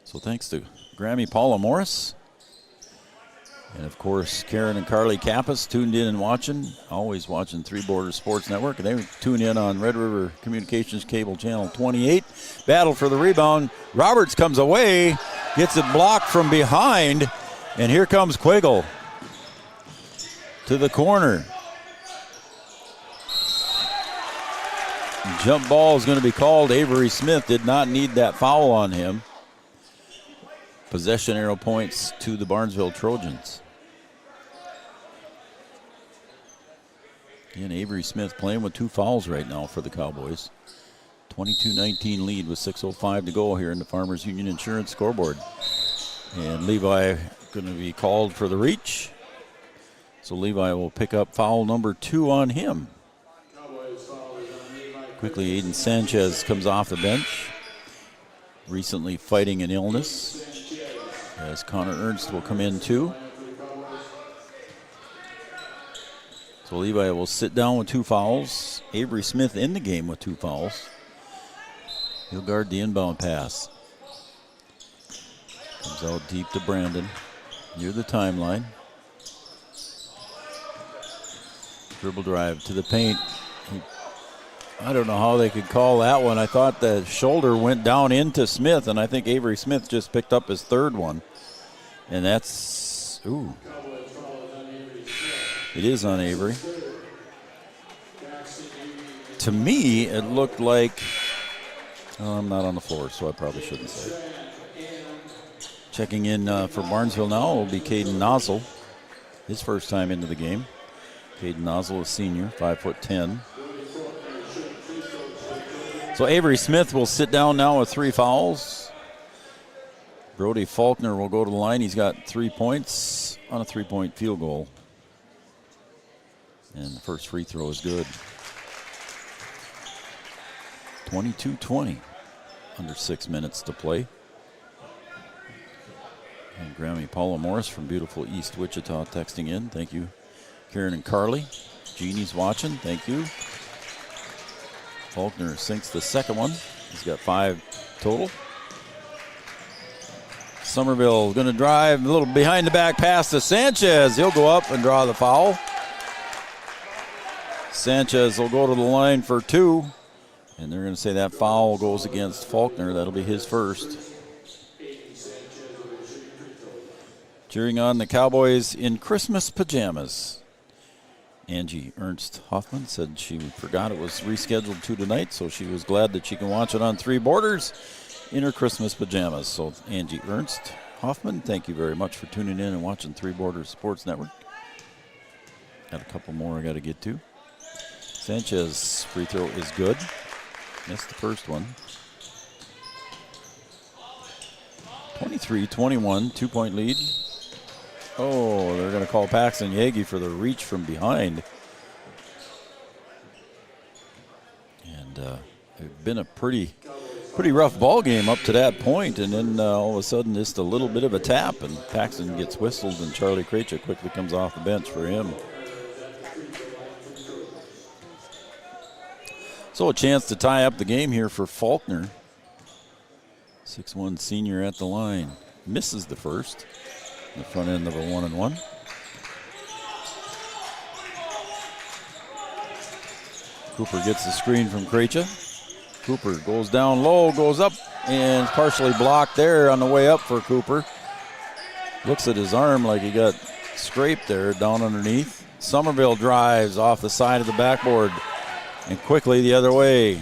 So thanks to Grammy Paula Morris. And of course, Karen and Carly Kappas tuned in and watching, always watching Three Borders Sports Network. And they tune in on Red River Communications Cable Channel 28. Battle for the rebound. Roberts comes away, gets it blocked from behind, and here comes Quiggle. To the corner. Jump ball is going to be called. Avery Smith did not need that foul on him. Possession arrow points to the Barnesville Trojans. Again, Avery Smith playing with 2 fouls right now for the Cowboys. 22-19 lead with 6:05 to go here in the Farmers Union Insurance scoreboard. And Levi going to be called for the reach. So Levi will pick up foul number 2 on him. Quickly, Aiden Sanchez comes off the bench. Recently fighting an illness. As Connor Ernst will come in too. So Levi will sit down with 2 fouls. Avery Smith in the game with 2 fouls. He'll guard the inbound pass. Comes out deep to Brandon. Near the timeline. Dribble drive to the paint. I don't know how they could call that one. I thought the shoulder went down into Smith, and I think Avery Smith just picked up his 3rd one. And that's, ooh. It is on Avery. To me, it looked like, I'm not on the floor, so I probably shouldn't say it. Checking in for Barnesville now will be Caden Nozzle. His first time into the game. Caden Nozzle, a senior, 5'10". So Avery Smith will sit down now with 3 fouls. Brody Faulkner will go to the line. He's got 3 points on a 3-point field goal. And the first free throw is good. 22-20, under 6 minutes to play. And Grammy Paula Morris from beautiful East Wichita texting in. Thank you, Karen and Carly. Jeannie's watching. Thank you. Faulkner sinks the second one. He's got 5 total. Somerville going to drive a little behind the back pass to Sanchez. He'll go up and draw the foul. Sanchez will go to the line for 2. And they're going to say that foul goes against Faulkner. That'll be his first. Cheering on the Cowboys in Christmas pajamas. Angie Ernst Hoffman said she forgot it was rescheduled to tonight, so she was glad that she can watch it on 3 Borders in her Christmas pajamas. So Angie Ernst Hoffman, thank you very much for tuning in and watching 3 Borders Sports Network. Got a couple more I got to get to. Sanchez free throw is good. Missed the first one. 23-21, 2-point lead. Oh, they're going to call Paxton Yagi for the reach from behind. And it's been a pretty rough ball game up to that point, and then all of a sudden just a little bit of a tap, and Paxton gets whistled, and Charlie Krejci quickly comes off the bench for him. So a chance to tie up the game here for Faulkner. 6'1" senior at the line. Misses the first. The front end of a 1-and-1. Cooper gets the screen from Krejci. Cooper goes down low, goes up, and partially blocked there on the way up for Cooper. Looks at his arm like he got scraped there down underneath. Somerville drives off the side of the backboard. And quickly the other way.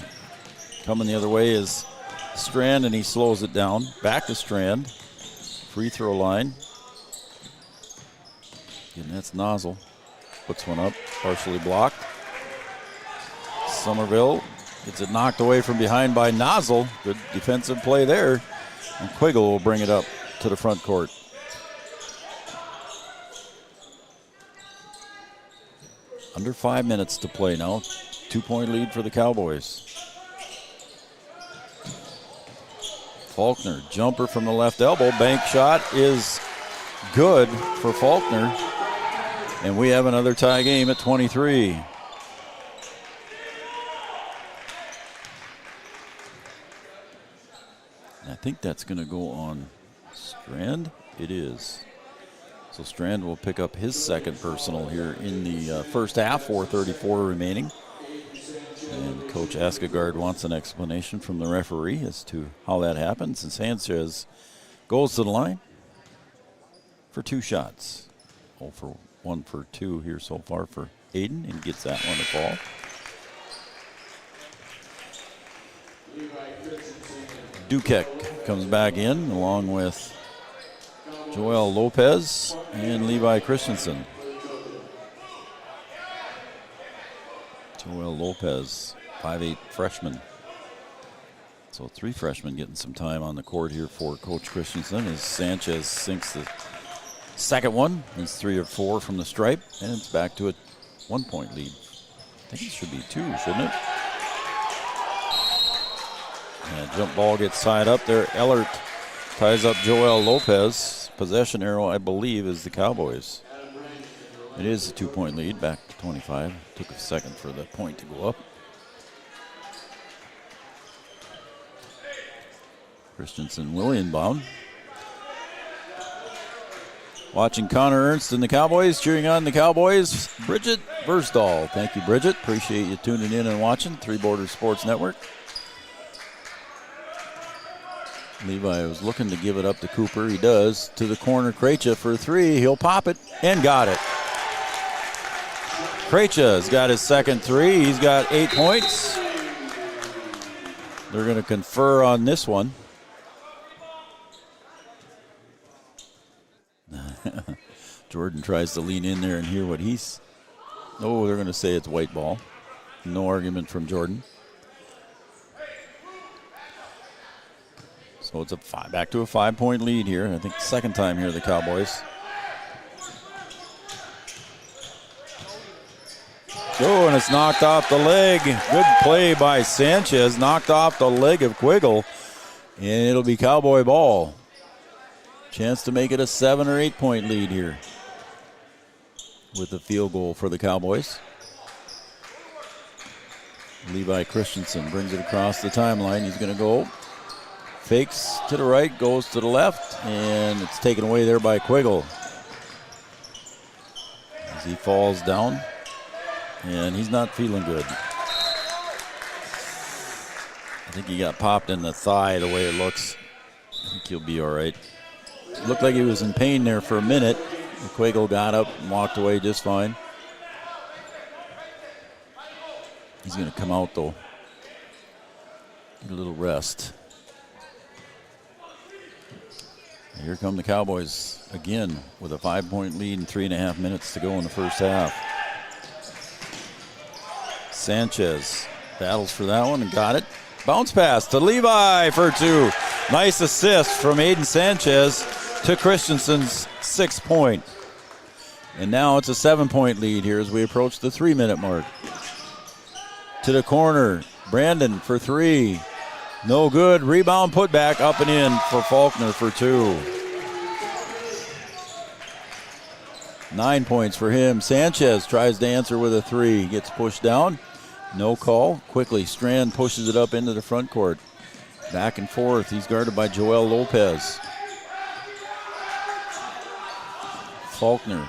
Coming the other way is Strand, and he slows it down. Back to Strand. Free throw line. And that's Nozzle. Puts one up, partially blocked. Somerville gets it knocked away from behind by Nozzle. Good defensive play there. And Quiggle will bring it up to the front court. Under 5 minutes to play now. 2-point lead for the Cowboys. Faulkner, jumper from the left elbow. Bank shot is good for Faulkner. And we have another tie game at 23. I think that's going to go on Strand. It is. So Strand will pick up his second personal here in the first half, 4:34 remaining. And Coach Askegaard wants an explanation from the referee as to how that happens. And Sanchez goes to the line for 2 shots. 0 for 1 for 2 here so far for Aiden, and gets that one to fall. Dukek comes back in along with Joel Lopez and Levi Christensen. Joel Lopez, 5'8" freshman. So 3 freshmen getting some time on the court here for Coach Christensen as Sanchez sinks the second one. He's 3 of 4 from the stripe, and it's back to a 1-point lead. I think it should be 2, shouldn't it? And jump ball gets tied up there. Ellert ties up Joel Lopez. Possession arrow, I believe, is the Cowboys. It is a 2-point lead, back to 25. Took a second for the point to go up. Christensen Williambaum. Watching Connor Ernst and the Cowboys, cheering on the Cowboys, Bridget Versdahl. Thank you, Bridget. Appreciate you tuning in and watching 3 Borders Sports Network. Levi was looking to give it up to Cooper. He does. To the corner, Krejci for 3. He'll pop it and got it. Krejci's got his second 3. He's got 8 points. They're going to confer on this one. Jordan tries to lean in there and hear what he's... Oh, they're going to say it's white ball. No argument from Jordan. So it's back to a 5-point lead here. I think the second time here, the Cowboys. Oh, and it's knocked off the leg. Good play by Sanchez. Knocked off the leg of Quiggle. And it'll be Cowboy ball. Chance to make it a 7 or 8 point lead here with a field goal for the Cowboys. Levi Christensen brings it across the timeline. He's going to go. Fakes to the right, goes to the left, and it's taken away there by Quiggle. As he falls down, and he's not feeling good. I think he got popped in the thigh the way it looks. I think he'll be all right. It looked like he was in pain there for a minute. Quiggle got up and walked away just fine. He's going to come out, though. Get a little rest. Here come the Cowboys again with a 5-point lead and 3.5 minutes to go in the first half. Sanchez battles for that one and got it. Bounce pass to Levi for 2. Nice assist from Aiden Sanchez to Christensen's 6th point. And now it's a 7-point lead here as we approach the 3-minute mark. To the corner, Brandon for 3. No good. Rebound put back up and in for Faulkner for 2. 9 points for him. Sanchez tries to answer with a 3. Gets pushed down. No call. Quickly, Strand pushes it up into the front court. Back and forth. He's guarded by Joel Lopez. Faulkner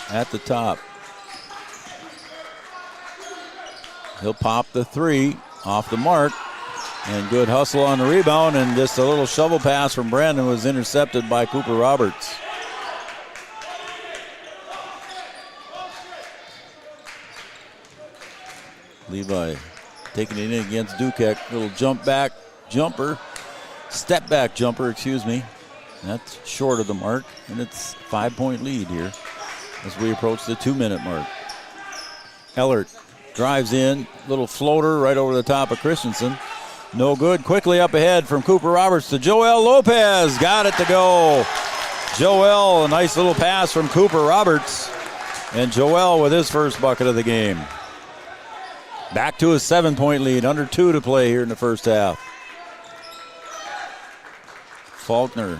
at the top. He'll pop the 3 off the mark. And good hustle on the rebound, and just a little shovel pass from Brandon was intercepted by Cooper Roberts. Levi taking it in against Dukek. Little step back jumper, excuse me. That's short of the mark, and it's a 5-point lead here as we approach the 2-minute mark. Ellert drives in, little floater right over the top of Christensen. No good. Quickly up ahead from Cooper Roberts to Joel Lopez. Got it to go. Joel, a nice little pass from Cooper Roberts. And Joel with his first bucket of the game. Back to a 7-point lead. Under 2 to play here in the first half. Faulkner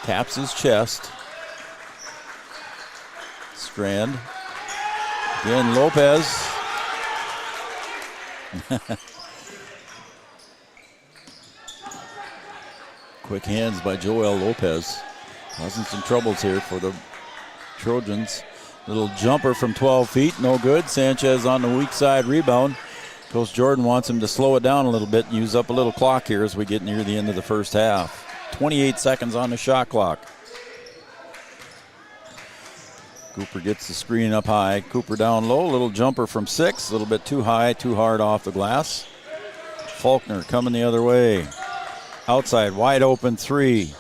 taps his chest. Strand. Again, Lopez. Quick hands by Joel Lopez. Causing some troubles here for the Trojans. Little jumper from 12 feet, no good. Sanchez on the weak side rebound. Coach Jordan wants him to slow it down a little bit, use up a little clock here as we get near the end of the first half. 28 seconds on the shot clock. Cooper gets the screen up high. Cooper down low, little jumper from 6, a little bit too high, too hard off the glass. Faulkner coming the other way. Outside, wide open 3.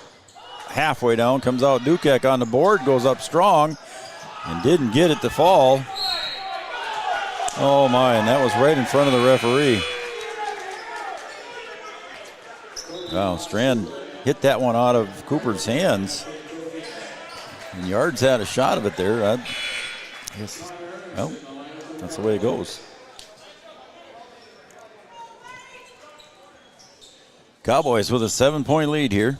Halfway down, comes out Dukek on the board, goes up strong, and didn't get it to fall. Oh my, and that was right in front of the referee. Wow, Strand hit that one out of Cooper's hands. And Yards had a shot of it there. I guess, well, that's the way it goes. Cowboys with a 7-point lead here.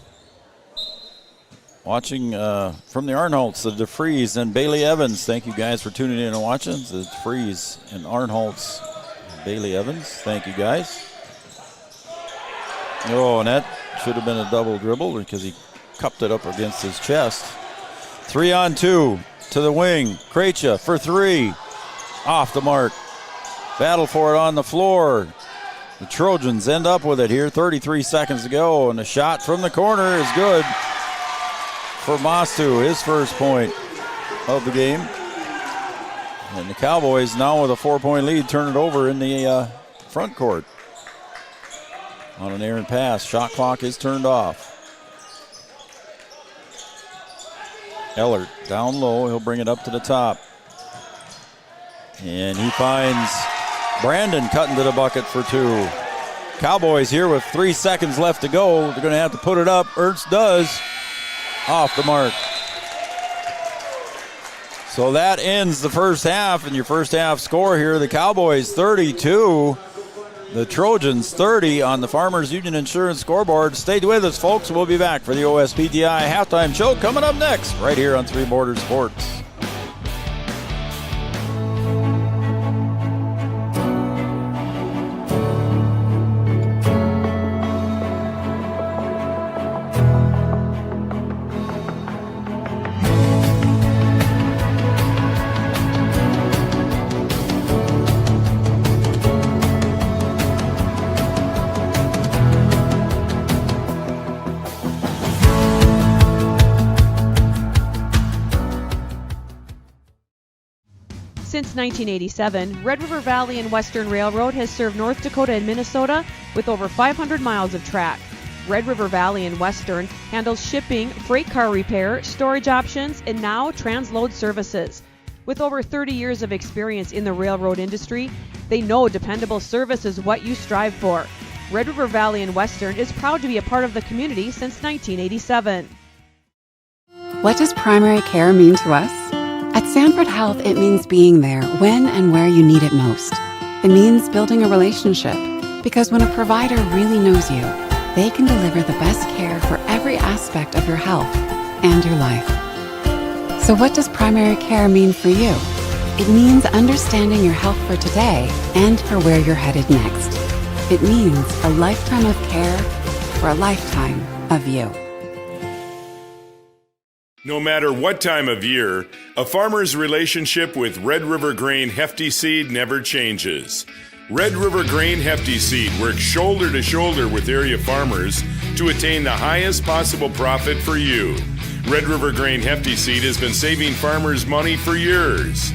Watching from the Arnholtz, the DeFries and Bailey Evans. Thank you guys for tuning in and watching. The DeFries and Arnholtz, Bailey Evans. Thank you guys. Oh, and that should have been a double dribble because he cupped it up against his chest. 3-on-2 to the wing. Krejcia for 3. Off the mark. Battle for it on the floor. The Trojans end up with it here. 33 seconds to go, and the shot from the corner is good for Mastu, his first point of the game. And the Cowboys now with a 4-point lead turn it over in the front court. On an errant pass, shot clock is turned off. Ellert down low. He'll bring it up to the top. And he finds Brandon cutting to the bucket for 2. Cowboys here with 3 seconds left to go. They're going to have to put it up. Ernst does. Off the mark. So that ends the first half, and your first half score here, the Cowboys 32, the Trojans 30 on the Farmers Union Insurance scoreboard. Stay with us, folks. We'll be back for the OSPTI halftime show coming up next, right here on Three Borders Sports. Since 1987, Red River Valley and Western Railroad has served North Dakota and Minnesota with over 500 miles of track. Red River Valley and Western handles shipping, freight car repair, storage options, and now transload services. With over 30 years of experience in the railroad industry, they know dependable service is what you strive for. Red River Valley and Western is proud to be a part of the community since 1987. What does primary care mean to us? At Sanford Health, it means being there when and where you need it most. It means building a relationship, because when a provider really knows you, they can deliver the best care for every aspect of your health and your life. So what does primary care mean for you? It means understanding your health for today and for where you're headed next. It means a lifetime of care for a lifetime of you. No matter what time of year, a farmer's relationship with Red River Grain Hefty Seed never changes. Red River Grain Hefty Seed works shoulder to shoulder with area farmers to attain the highest possible profit for you. Red River Grain Hefty Seed has been saving farmers money for years.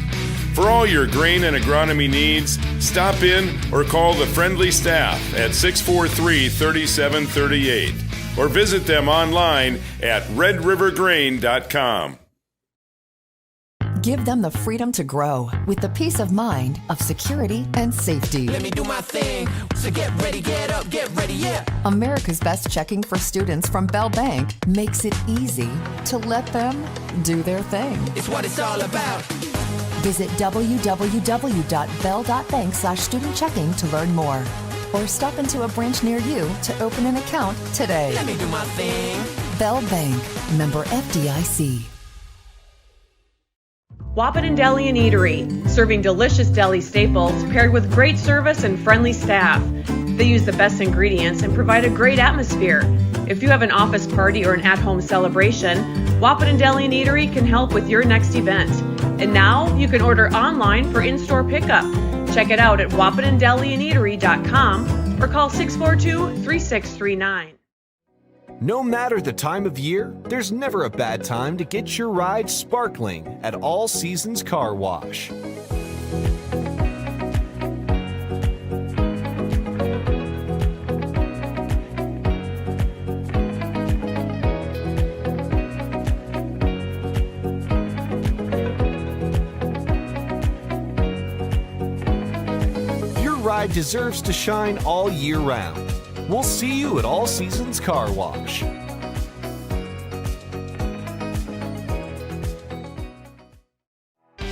For all your grain and agronomy needs, stop in or call the friendly staff at 643-3738 or visit them online at redrivergrain.com. Give them the freedom to grow with the peace of mind of security and safety. Let me do my thing. So get ready, get up, get ready, yeah. America's Best Checking for students from Bell Bank makes it easy to let them do their thing. It's what it's all about. Visit www.bell.bank/student-checking to learn more. Or stop into a branch near you to open an account today. Let me do my thing. Bell Bank, member FDIC. Wahpeton Deli and Eatery, serving delicious deli staples paired with great service and friendly staff. They use the best ingredients and provide a great atmosphere. If you have an office party or an at-home celebration, Wahpeton Deli and Eatery can help with your next event. And now you can order online for in-store pickup. Check it out at wahpetondeliandeatery.com or call 642-3639. No matter the time of year, there's never a bad time to get your ride sparkling at All Seasons Car Wash. Your ride deserves to shine all year round. We'll see you at All Seasons Car Wash.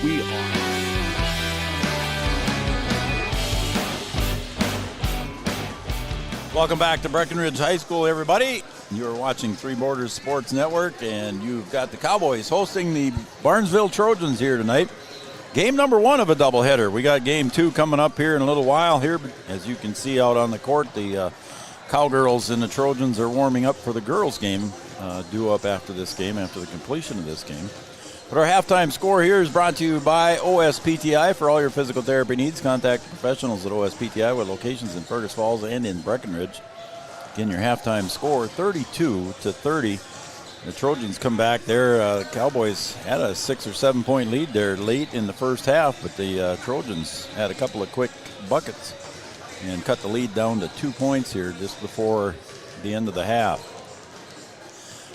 We are. Welcome back to Breckenridge High School, everybody. You are watching Three Borders Sports Network, and you've got the Cowboys hosting the Barnesville Trojans here tonight. Game number 1 of a doubleheader. We got game 2 coming up here in a little while here. As you can see out on the court, the Cowgirls and the Trojans are warming up for the girls' game, due up after this game, after the completion of this game. But our halftime score here is brought to you by OSPTI. For all your physical therapy needs, contact professionals at OSPTI with locations in Fergus Falls and in Breckenridge. Again, your halftime score, 32-30. The Trojans come back there. Cowboys had a 6 or 7 point lead there late in the first half, but the Trojans had a couple of quick buckets and cut the lead down to 2 points here just before the end of the half.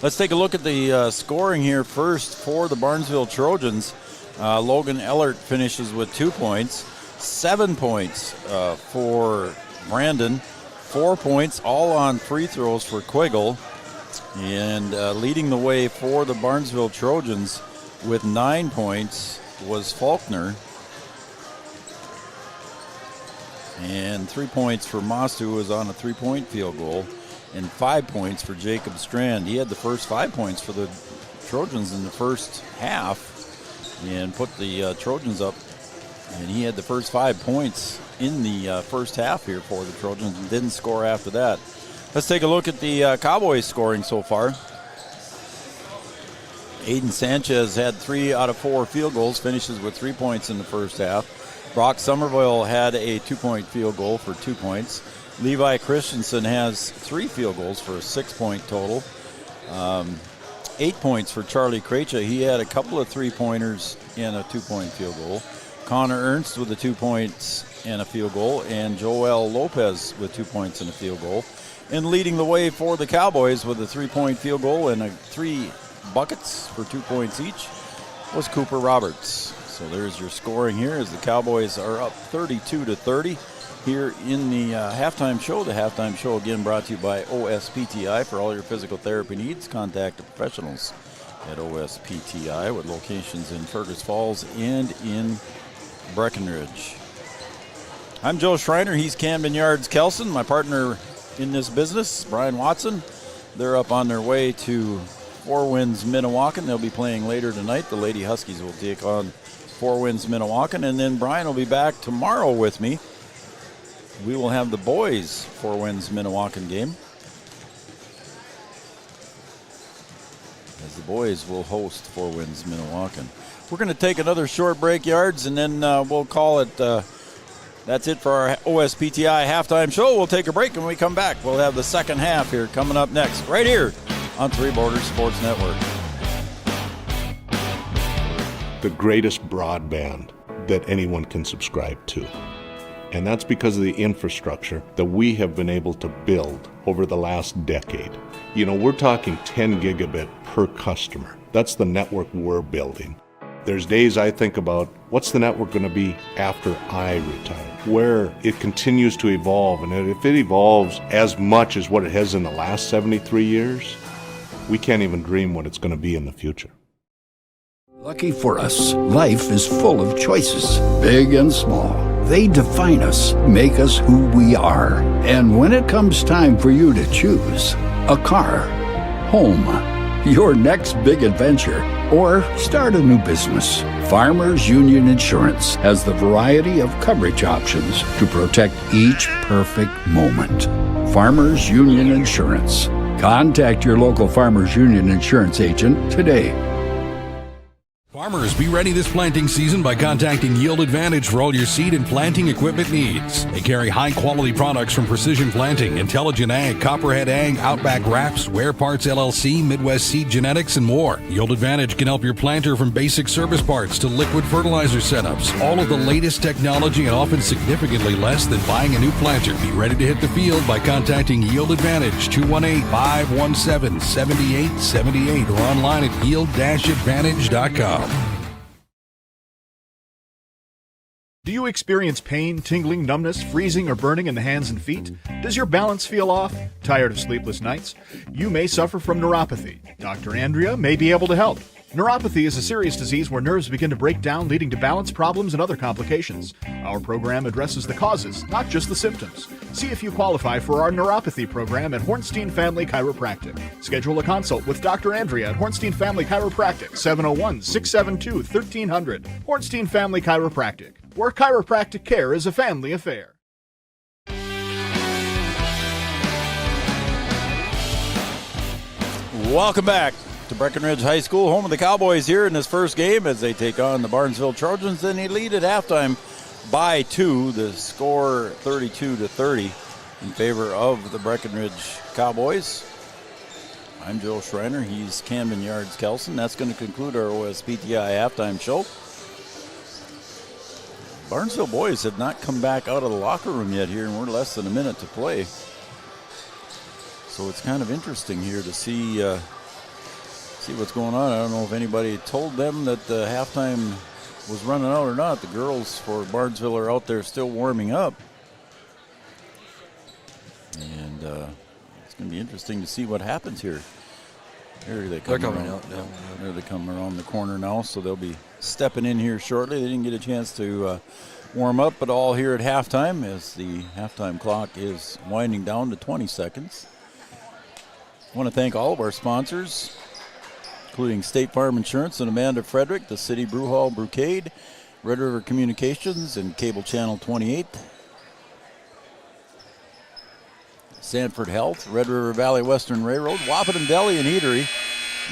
Let's take a look at the scoring here first for the Barnesville Trojans. Logan Ellert finishes with 2 points. 7 points for Brandon. 4 points, all on free throws for Quiggle. And leading the way for the Barnesville Trojans with 9 points was Faulkner. And 3 points for Mastu, who was on a 3-point field goal. And 5 points for Jacob Strand. He had the first 5 points for the Trojans in the first half and put the Trojans up. And he had the first 5 points in the first half here for the Trojans and didn't score after that. Let's take a look at the Cowboys scoring so far. Aiden Sanchez had 3 out of 4 field goals, finishes with 3 points in the first half. Brock Somerville had a 2-point field goal for 2 points. Levi Christensen has 3 field goals for a 6-point total. 8 points for Charlie Krejci. He had a couple of 3-pointers and a 2-point field goal. Connor Ernst with the 2 points and a field goal, and Joel Lopez with 2 points and a field goal. And leading the way for the Cowboys with a 3-point field goal and 3 buckets for 2 points each was Cooper Roberts. So there's your scoring here as the Cowboys are up 32-30 here in the halftime show. The halftime show again brought to you by OSPTI. For all your physical therapy needs, contact the professionals at OSPTI with locations in Fergus Falls and in Breckenridge. I'm Joe Schreiner. He's Camden Yards Kelson. My partner in this business, Brian Watson. They're up on their way to Four Winds Minnewacan. They'll be playing later tonight. The Lady Huskies will take on Four Winds Minnewacan, and then Brian will be back tomorrow with me. We will have the boys Four Winds Minnewacan game, as the boys will host Four Winds Minnewacan. We're going to take another short break, Yards, and then we'll call it. That's it for our OSPTI halftime show. We'll take a break, and when we come back, we'll have the second half here coming up next, right here on Three Borders Sports Network. The greatest broadband that anyone can subscribe to. And that's because of the infrastructure that we have been able to build over the last decade. You know, we're talking 10 gigabit per customer. That's the network we're building. There's days I think about, what's the network going to be after I retire? Where it continues to evolve, and if it evolves as much as what it has in the last 73 years, we can't even dream what it's going to be in the future. Lucky for us, life is full of choices, big and small. They define us, make us who we are. And when it comes time for you to choose a car, home, your next big adventure, or start a new business, Farmers Union Insurance has the variety of coverage options to protect each perfect moment. Farmers Union Insurance. Contact your local Farmers Union Insurance agent today. Farmers, be ready this planting season by contacting Yield Advantage for all your seed and planting equipment needs. They carry high-quality products from Precision Planting, Intelligent Ag, Copperhead Ag, Outback Wraps, Wear Parts LLC, Midwest Seed Genetics, and more. Yield Advantage can help your planter from basic service parts to liquid fertilizer setups. All of the latest technology and often significantly less than buying a new planter. Be ready to hit the field by contacting Yield Advantage, 218-517-7878, or online at yield-advantage.com. Do you experience pain, tingling, numbness, freezing, or burning in the hands and feet? Does your balance feel off? Tired of sleepless nights? You may suffer from neuropathy. Dr. Andrea may be able to help. Neuropathy is a serious disease where nerves begin to break down, leading to balance problems and other complications. Our program addresses the causes, not just the symptoms. See if you qualify for our neuropathy program at Hornstein Family Chiropractic. Schedule a consult with Dr. Andrea at Hornstein Family Chiropractic, 701-672-1300. Hornstein Family Chiropractic, where chiropractic care is a family affair. Welcome back to Breckenridge High School, home of the Cowboys here in this first game as they take on the Barnesville Trojans. Then they lead at halftime by 2. The score 32-30 in favor of the Breckenridge Cowboys. I'm Joe Schreiner. He's Camden Yards Kelson. That's going to conclude our OSPTI halftime show. Barnesville boys have not come back out of the locker room yet here, and we're less than a minute to play. So it's kind of interesting here to see see what's going on. I don't know if anybody told them that the halftime was running out or not. The girls for Barnesville are out there still warming up. And it's going to be interesting to see what happens here. Here they come. They're coming out now. There they come around the corner now, so they'll be stepping in here shortly. They didn't get a chance to warm up, but all here at halftime as the halftime clock is winding down to 20 seconds. I want to thank all of our sponsors, including State Farm Insurance and Amanda Frederick, the City Brew Hall Brewcade, Red River Communications, and Cable Channel 28. Sanford Health, Red River Valley Western Railroad, Wahpeton Deli and Eatery,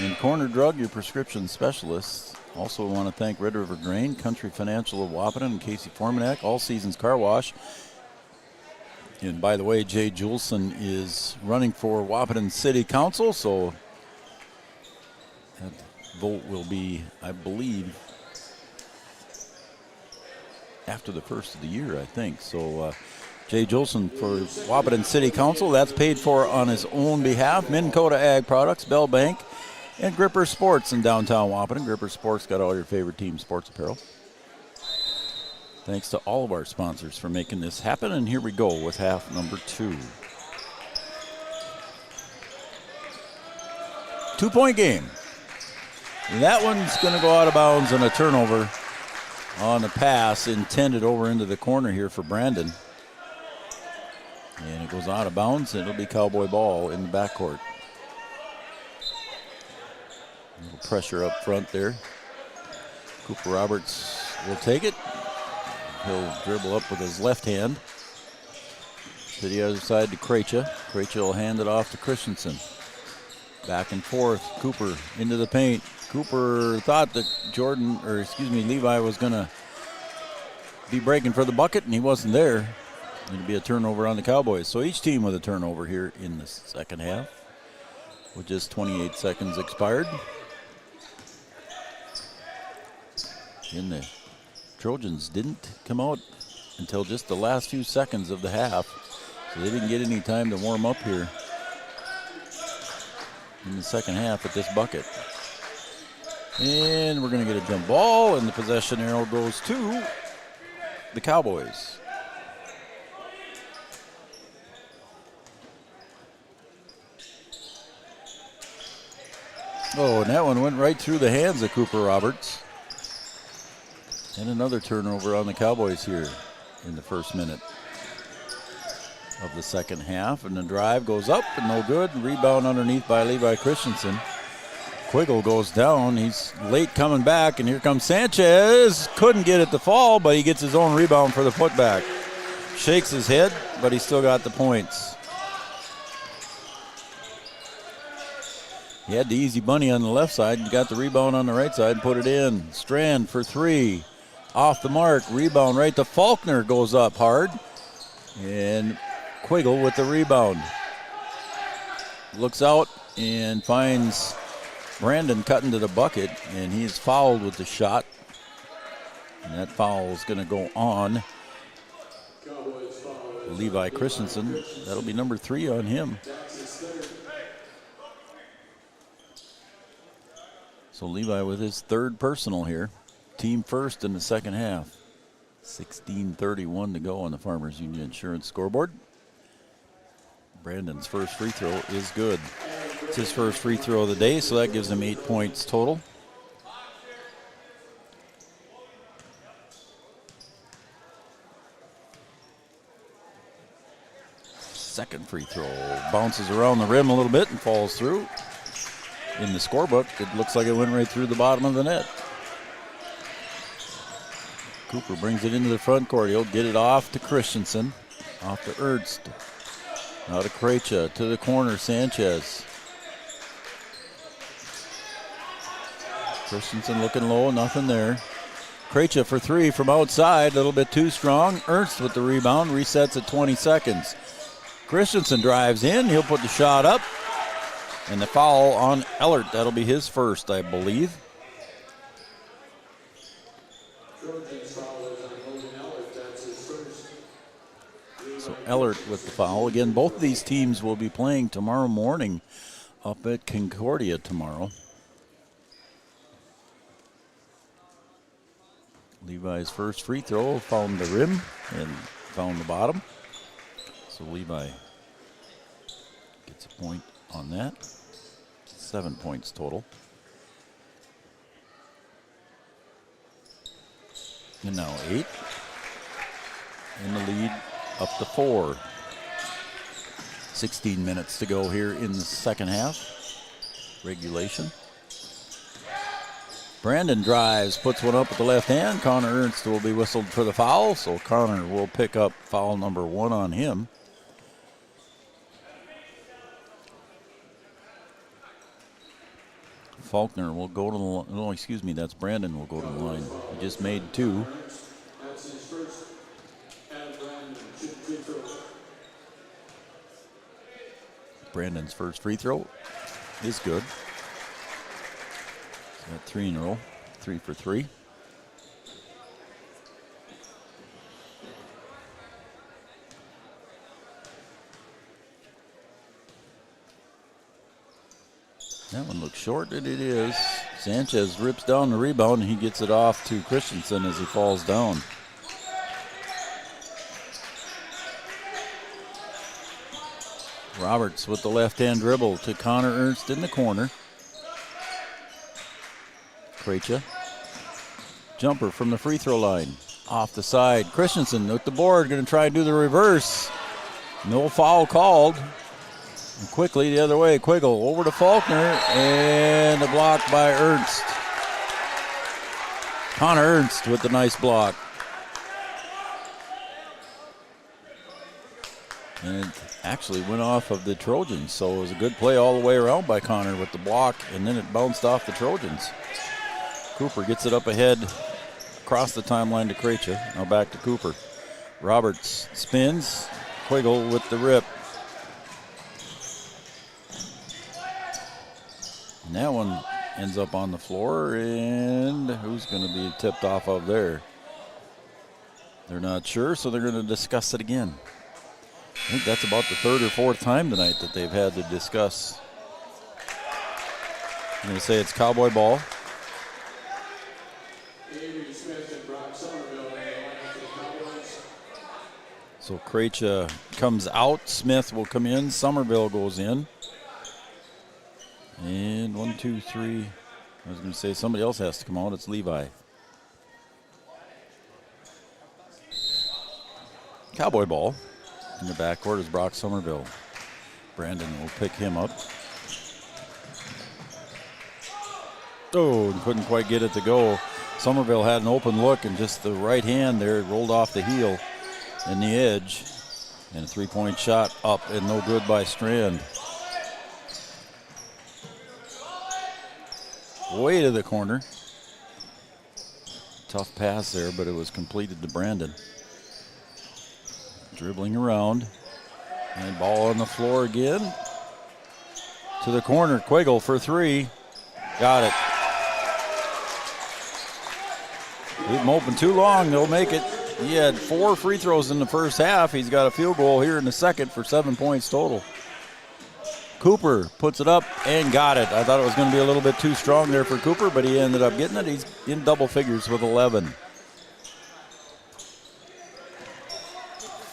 and Corner Drug, your prescription specialists. Also want to thank Red River Grain, Country Financial of Wahpeton, and Casey Formanek, All Seasons Car Wash. And by the way, Jay Juleson is running for Wahpeton City Council, so that vote will be, I believe, after the first of the year, I think. So Jay Juleson for Wahpeton City Council, that's paid for on his own behalf. Minn Kota Ag Products, Bell Bank, and Gripper Sports in downtown Wahpeton. Gripper Sports got all your favorite team sports apparel. Thanks to all of our sponsors for making this happen. And here we go with half number 2. 2-point game. That one's going to go out of bounds on a turnover on the pass intended over into the corner here for Brandon. And it goes out of bounds, and it'll be Cowboy ball in the backcourt. A little pressure up front there. Cooper Roberts will take it. He'll dribble up with his left hand to the other side to Krejcia. Krejcia will hand it off to Christensen. Back and forth. Cooper into the paint. Cooper thought that Levi was going to be breaking for the bucket, and he wasn't there. It'll be a turnover on the Cowboys. So each team with a turnover here in the second half, with just 28 seconds expired. And the Trojans didn't come out until just the last few seconds of the half, so they didn't get any time to warm up here in the second half at this bucket. And we're going to get a jump ball, and the possession arrow goes to the Cowboys. Oh, and that one went right through the hands of Cooper Roberts. And another turnover on the Cowboys here in the first minute of the second half. And the drive goes up and no good. Rebound underneath by Levi Christensen. Quiggle goes down. He's late coming back, and here comes Sanchez. Couldn't get it to fall, but he gets his own rebound for the putback. Shakes his head, but he still got the points. He had the easy bunny on the left side and got the rebound on the right side and put it in. Strand for 3. Off the mark. Rebound right to Faulkner. Goes up hard. And Quiggle with the rebound. Looks out and finds Brandon cutting to the bucket. And he's fouled with the shot. And that foul is going to go on Levi Christensen. That'll be number 3 on him. So Levi with his third personal here. Team first in the second half. 16:31 to go on the Farmers Union Insurance scoreboard. Brandon's first free throw is good. It's his first free throw of the day, so that gives him 8 points total. Second free throw bounces around the rim a little bit and falls through. In the scorebook, it looks like it went right through the bottom of the net. Cooper brings it into the front court. He'll get it off to Christensen, off to Ernst. Now to Krejcia, to the corner, Sanchez. Christensen looking low, nothing there. Krejcia for 3 from outside, a little bit too strong. Ernst with the rebound, resets at 20 seconds. Christensen drives in, he'll put the shot up. And the foul on Ellert, that'll be his first, I believe. So Ellert with the foul. Again, both of these teams will be playing tomorrow morning up at Concordia tomorrow. Levi's first free throw found the rim and found the bottom. So Levi gets a point on that. 7 points total. And now 8. And the lead up to 4. 16 minutes to go here in the second half. Regulation. Brandon drives, puts one up with the left hand. Connor Ernst will be whistled for the foul, so Connor will pick up foul number 1 on him. Faulkner will go to the line. No, excuse me, that's Brandon will go to the line. He just made 2. Brandon's first free throw is good. He's got 3 in a row, 3 for 3. That one looks short, and it is. Sanchez rips down the rebound, and he gets it off to Christensen as he falls down. Roberts with the left-hand dribble to Connor Ernst in the corner. Krejci. Jumper from the free throw line. Off the side. Christensen with the board, going to try and do the reverse. No foul called. And quickly the other way, Quiggle over to Faulkner, and a block by Ernst. Connor Ernst with the nice block. And it actually went off of the Trojans, so it was a good play all the way around by Connor with the block, and then it bounced off the Trojans. Cooper gets it up ahead, across the timeline to Krejci. Now back to Cooper. Roberts spins, Quiggle with the rip. And that one ends up on the floor, and who's going to be tipped off of there? They're not sure, so they're going to discuss it again. I think that's about the 3rd or 4th time tonight that they've had to discuss. I'm going to say it's Cowboy ball. So Krejci comes out, Smith will come in, Somerville goes in. And 1, 2, 3. I was going to say somebody else has to come out. It's Levi. Cowboy ball. In the backcourt is Brock Somerville. Brandon will pick him up. Oh, and couldn't quite get it to go. Somerville had an open look, and just the right hand there rolled off the heel and the edge. And a 3-point shot up and no good by Strand. Way to the corner. Tough pass there, but it was completed to Brandon. Dribbling around. And ball on the floor again. To the corner. Quiggle for 3. Got it. Leave him open too long. They'll make it. He had 4 free throws in the first half. He's got a field goal here in the second for 7 points total. Cooper puts it up and got it. I thought it was going to be a little bit too strong there for Cooper, but he ended up getting it. He's in double figures with 11.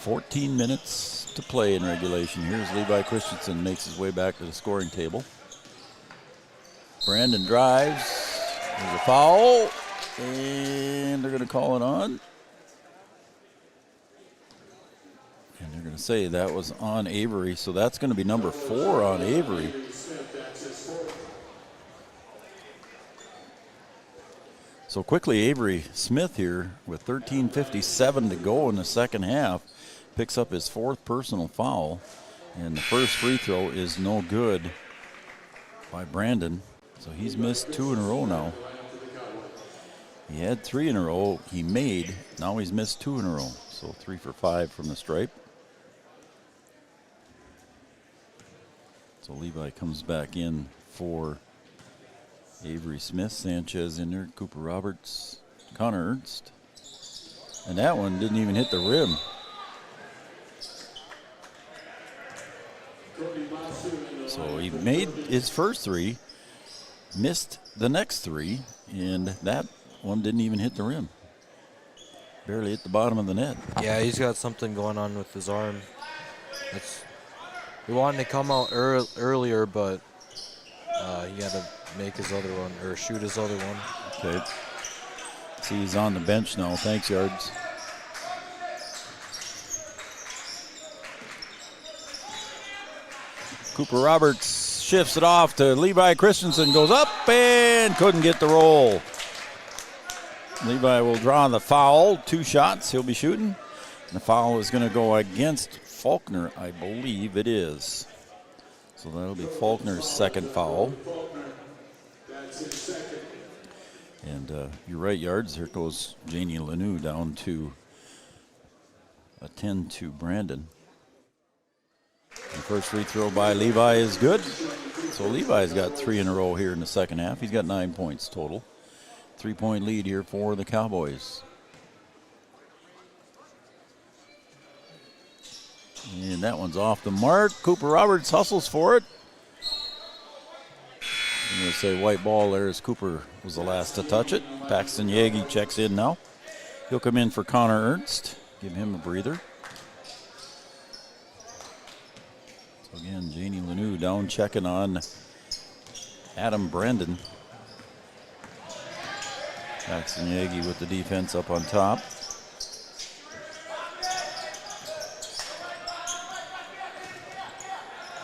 14 minutes to play in regulation. Here's Levi Christensen, makes his way back to the scoring table. Brandon drives. There's a foul, and they're going to call it on. And they're going to say that was on Avery, so that's going to be number 4 on Avery. So quickly, Avery Smith here with 13:57 to go in the second half picks up his 4th personal foul, and the first free throw is no good by Brandon. So he's missed 2 in a row now. He had 3 in a row he made, now he's missed 2 in a row. So 3 for 5 from the stripe. So Levi comes back in for Avery Smith. Sanchez in there, Cooper Roberts, Connor Ernst. And that one didn't even hit the rim. So he made his first 3, missed the next 3, and that one didn't even hit the rim. barely hit the bottom of the net. Yeah, he's got something going on with his arm. We wanted to come out earlier, but he had to make his other one, or shoot his other one. Okay. See, he's on the bench now. Thanks, Yards. Cooper Roberts shifts it off to Levi Christensen, goes up and couldn't get the roll. Levi will draw the foul. 2 shots he'll be shooting. The foul is going to go against Faulkner, I believe it is. So that'll be Faulkner's second foul. And you're right, Yards. Here goes Janie Lanou down to a 10 to Brandon. The first free throw by Levi is good. So Levi's got 3 in a row here in the second half. He's got 9 points total. 3-point lead here for the Cowboys. And that one's off the mark. Cooper Roberts hustles for it. I'm going to say white ball there as Cooper was the last to touch it. Paxton Yagi checks in now. He'll come in for Connor Ernst. Give him a breather. So again, Janie Lanou down checking on Adam Brandon. Paxton Yagi with the defense up on top.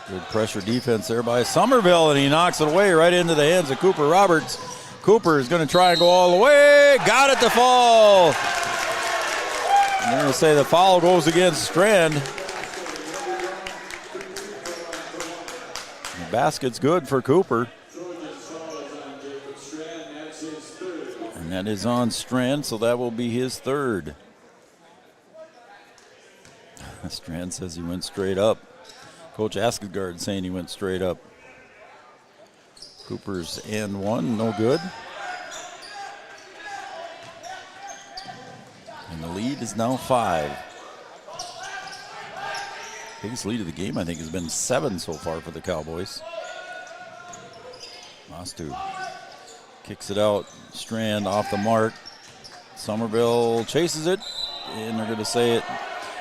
Good pressure defense there by Somerville, and he knocks it away right into the hands of Cooper Roberts. Cooper is going to try and go all the way. Got it to fall. I'm going to say the foul goes against Strand. The basket's good for Cooper. And that is on Strand, so that will be his third. Strand says he went straight up. Coach Askegaard saying he went straight up. Cooper's and 1, no good. And the lead is now 5. Biggest lead of the game, I think, has been 7 so far for the Cowboys. Mastu kicks it out. Strand off the mark. Somerville chases it, and they're going to say it.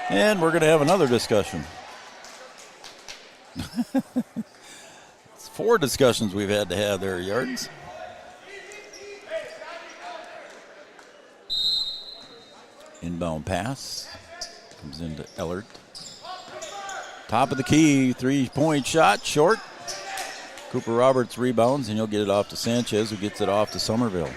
And we're going to have another discussion. It's 4 discussions we've had to have there, Yards. Inbound pass comes into Ellert. Top of the key, 3-point shot, short. Cooper Roberts rebounds, and he'll get it off to Sanchez, who gets it off to Somerville.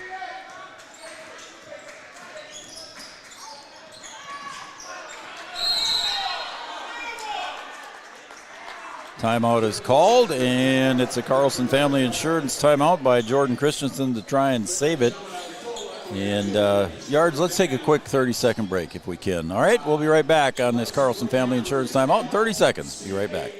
Timeout is called, and it's a Carlson Family Insurance timeout by Jordan Christensen to try and save it. And Yards, let's take a quick 30-second break if we can. All right, we'll be right back on this Carlson Family Insurance timeout in 30 seconds. Be right back.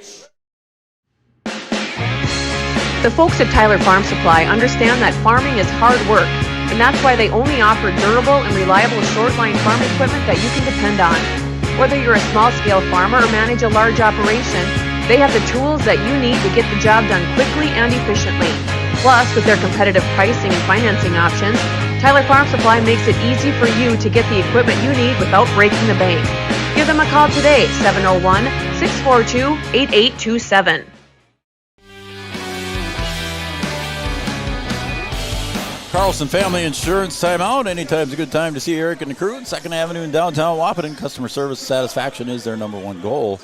The folks at Tyler Farm Supply understand that farming is hard work, and that's why they only offer durable and reliable short-line farm equipment that you can depend on. Whether you're a small-scale farmer or manage a large operation, they have the tools that you need to get the job done quickly and efficiently. Plus, with their competitive pricing and financing options, Tyler Farm Supply makes it easy for you to get the equipment you need without breaking the bank. Give them a call today, 701-642-8827. Carlson Family Insurance timeout. Anytime's a good time to see Eric and the crew. 2nd Avenue in downtown Wahpeton. Customer service satisfaction is their number 1 goal.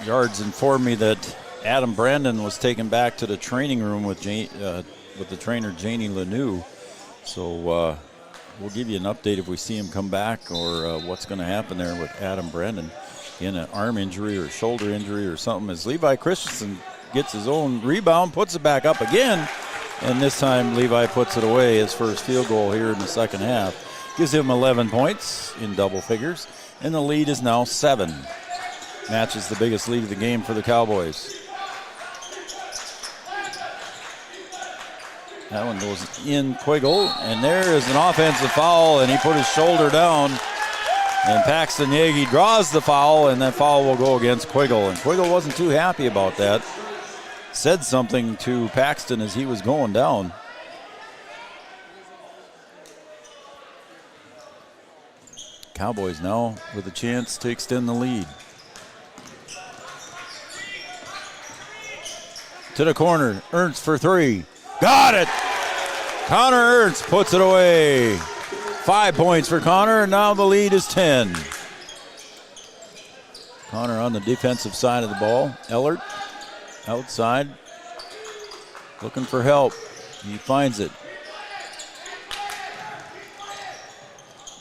Yards informed me that Adam Brandon was taken back to the training room with the trainer Janie Lanou. So we'll give you an update if we see him come back or what's going to happen there with Adam Brandon. Again, an arm injury or shoulder injury or something. As Levi Christensen gets his own rebound, puts it back up again, and this time Levi puts it away. His first field goal here in the second half gives him 11 points in double figures, and the lead is now 7. Matches the biggest lead of the game for the Cowboys. That one goes in Quiggle, and there is an offensive foul, and he put his shoulder down, and Paxton Yagi draws the foul, and that foul will go against Quiggle, and Quiggle wasn't too happy about that. Said something to Paxton as he was going down. Cowboys now with a chance to extend the lead. To the corner, Ernst for three. Got it! Connor Ernst puts it away. 5 points for Connor, and now the lead is 10. Connor on the defensive side of the ball. Ellert outside, looking for help. He finds it.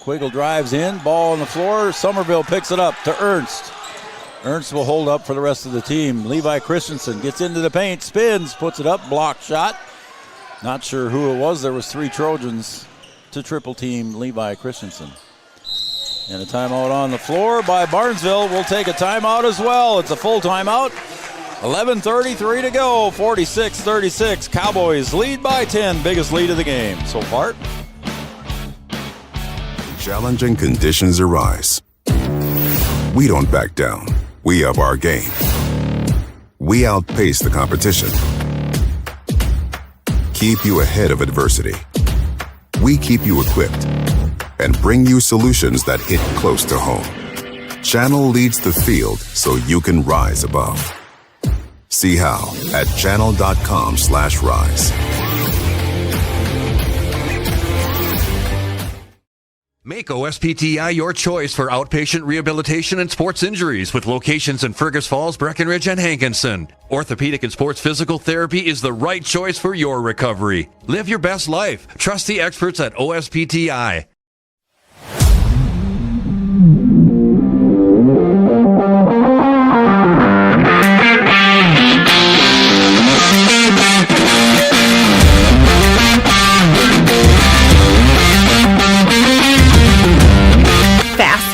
Quiggle drives in, ball on the floor. Somerville picks it up to Ernst. Ernst will hold up for the rest of the team. Levi Christensen gets into the paint, spins, puts it up, block shot. Not sure who it was. There was 3 Trojans to triple team Levi Christensen. And a timeout on the floor by Barnesville. We'll take a timeout as well. It's a full timeout. 11:33 to go. 46-36. Cowboys lead by 10. Biggest lead of the game so far. Challenging conditions arise. We don't back down. We up our game. We outpace the competition. Keep you ahead of adversity. We keep you equipped and bring you solutions that hit close to home. Channel leads the field so you can rise above. See how at channel.com/rise. Make OSPTI your choice for outpatient rehabilitation and sports injuries with locations in Fergus Falls, Breckenridge, and Hankinson. Orthopedic and sports physical therapy is the right choice for your recovery. Live your best life. Trust the experts at OSPTI.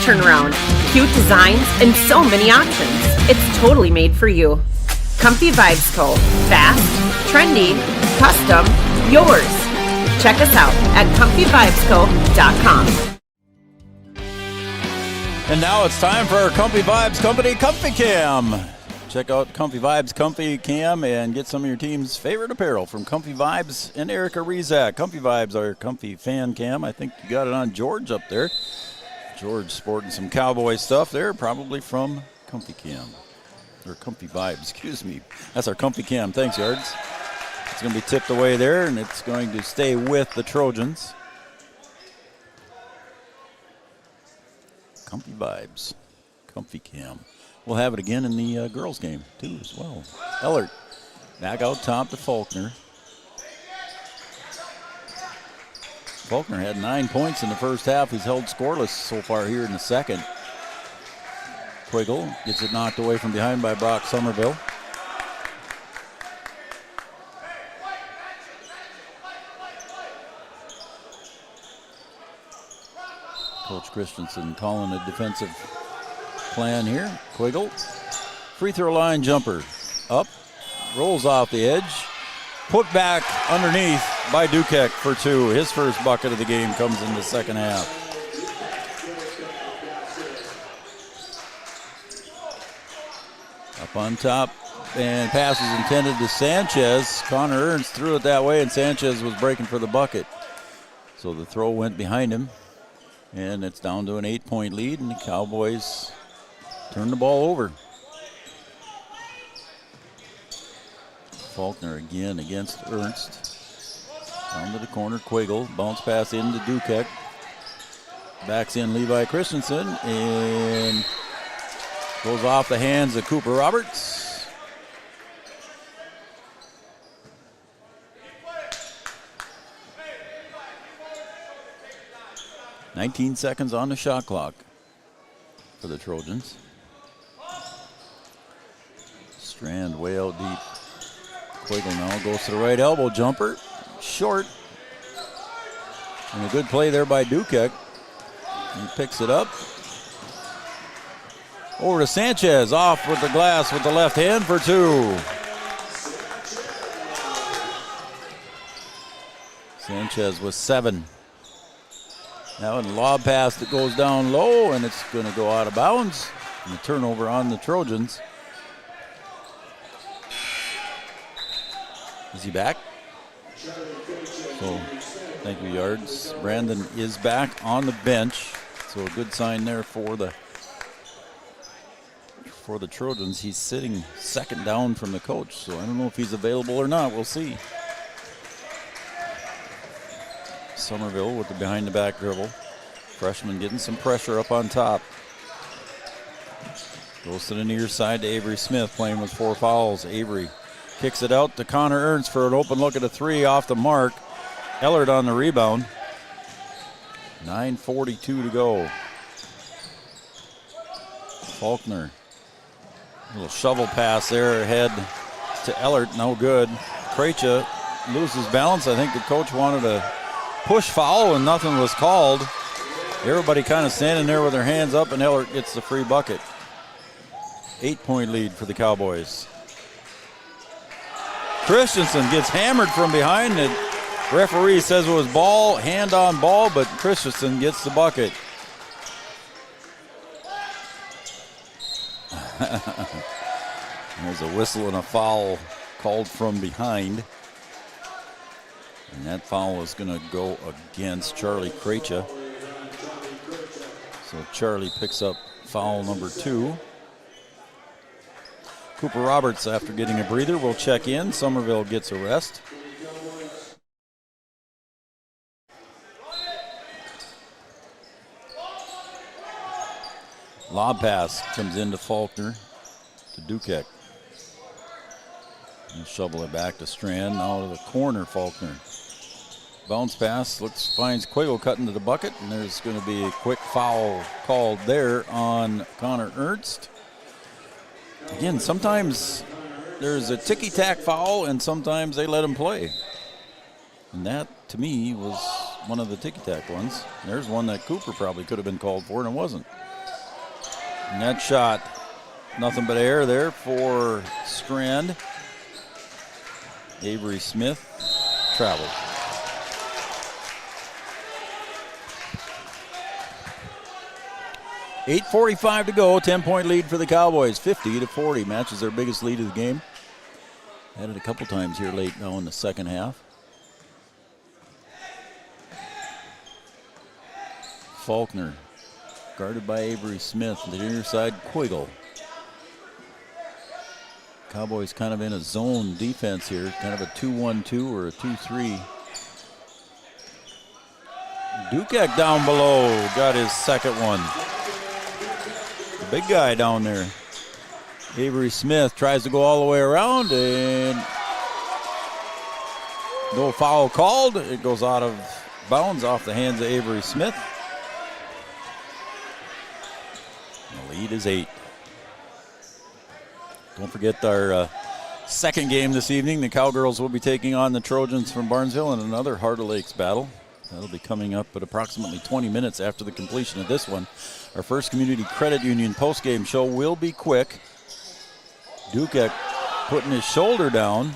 Turnaround, cute designs, and so many options. It's totally made for you. Comfy Vibes Co. Fast, trendy, custom, yours. Check us out at comfyvibesco.com. And now it's time for our Comfy Vibes Company Comfy Cam. Check out Comfy Vibes Comfy Cam and get some of your team's favorite apparel from Comfy Vibes and Erica Rizak. Comfy Vibes, our comfy fan cam. I think you got it on George up there. George sporting some cowboy stuff there, probably from Comfy Cam. Or Comfy Vibes, excuse me. That's our Comfy Cam. Thanks, Yards. It's going to be tipped away there, and it's going to stay with the Trojans. Comfy Vibes. Comfy Cam. We'll have it again in the girls' game, too, as well. Ellert back out top to Faulkner. Faulkner had 9 points in the first half. He's held scoreless so far here in the second. Quiggle gets it knocked away from behind by Brock Somerville. Coach Christensen calling a defensive plan here. Quiggle, free throw line jumper. Up, rolls off the edge. Put back underneath by Dukek for 2. His first bucket of the game comes in the second half. Up on top, and pass is intended to Sanchez. Connor Ernst threw it that way, and Sanchez was breaking for the bucket. So the throw went behind him, and it's down to an 8-point lead, and the Cowboys turn the ball over. Faulkner again against Ernst. Down to the corner, Quiggle. Bounce pass into Dukek. Backs in Levi Christensen and goes off the hands of Cooper Roberts. "19 seconds on the shot clock for the Trojans. Strand way out deep. Quiggle now goes to the right elbow jumper. Short. And a good play there by Dukek. He picks it up. Over to Sanchez. Off with the glass with the left hand for 2. Sanchez with 7. Now a lob pass that goes down low, and it's going to go out of bounds. And a turnover on the Trojans. Is he back? So, thank you, Yards. Brandon is back on the bench. So a good sign there for the Trojans. He's sitting second down from the coach, so I don't know if he's available or not. We'll see. Somerville with the behind-the-back dribble. Freshman getting some pressure up on top. Goes to the near side to Avery Smith, playing with 4 fouls. Avery kicks it out to Connor Ernst for an open look at a 3 off the mark. Ellard on the rebound. 9:42 to go. Faulkner. A little shovel pass there ahead to Ellard. No good. Krejci loses balance. I think the coach wanted a push foul and nothing was called. Everybody kind of standing there with their hands up, and Ellard gets the free bucket. 8-point lead for the Cowboys. Christensen gets hammered from behind. The referee says it was ball, hand on ball, but Christensen gets the bucket. There's a whistle and a foul called from behind. And that foul is going to go against Charlie Krejci. So Charlie picks up foul number 2. Cooper Roberts, after getting a breather, will check in. Somerville gets a rest. Lob pass comes into Faulkner to Dukek. He'll shovel it back to Strand. Now to the corner, Faulkner. Bounce pass, finds Quiggle cutting to the bucket, and there's going to be a quick foul called there on Connor Ernst. Again, sometimes there's a ticky-tack foul, and sometimes they let him play. And that, to me, was one of the ticky-tack ones. There's one that Cooper probably could have been called for, and it wasn't. And that shot, nothing but air there for Strand. Avery Smith traveled. .8:45 to go, 10-point lead for the Cowboys, 50-40, matches their biggest lead of the game. Had it a couple times here late now in the second half. Faulkner, guarded by Avery Smith, the near side, Quiggle. Cowboys kind of in a zone defense here, kind of a 2-1-2 or a 2-3. Dukek down below, got his second one. The big guy down there. Avery Smith tries to go all the way around, and no foul called. It goes out of bounds off the hands of Avery Smith. The lead is 8. Don't forget our second game this evening. The Cowgirls will be taking on the Trojans from Barnesville in another Heart of Lakes battle. That'll be coming up at approximately 20 minutes after the completion of this one. Our First Community Credit Union postgame show will be quick. Dukek putting his shoulder down.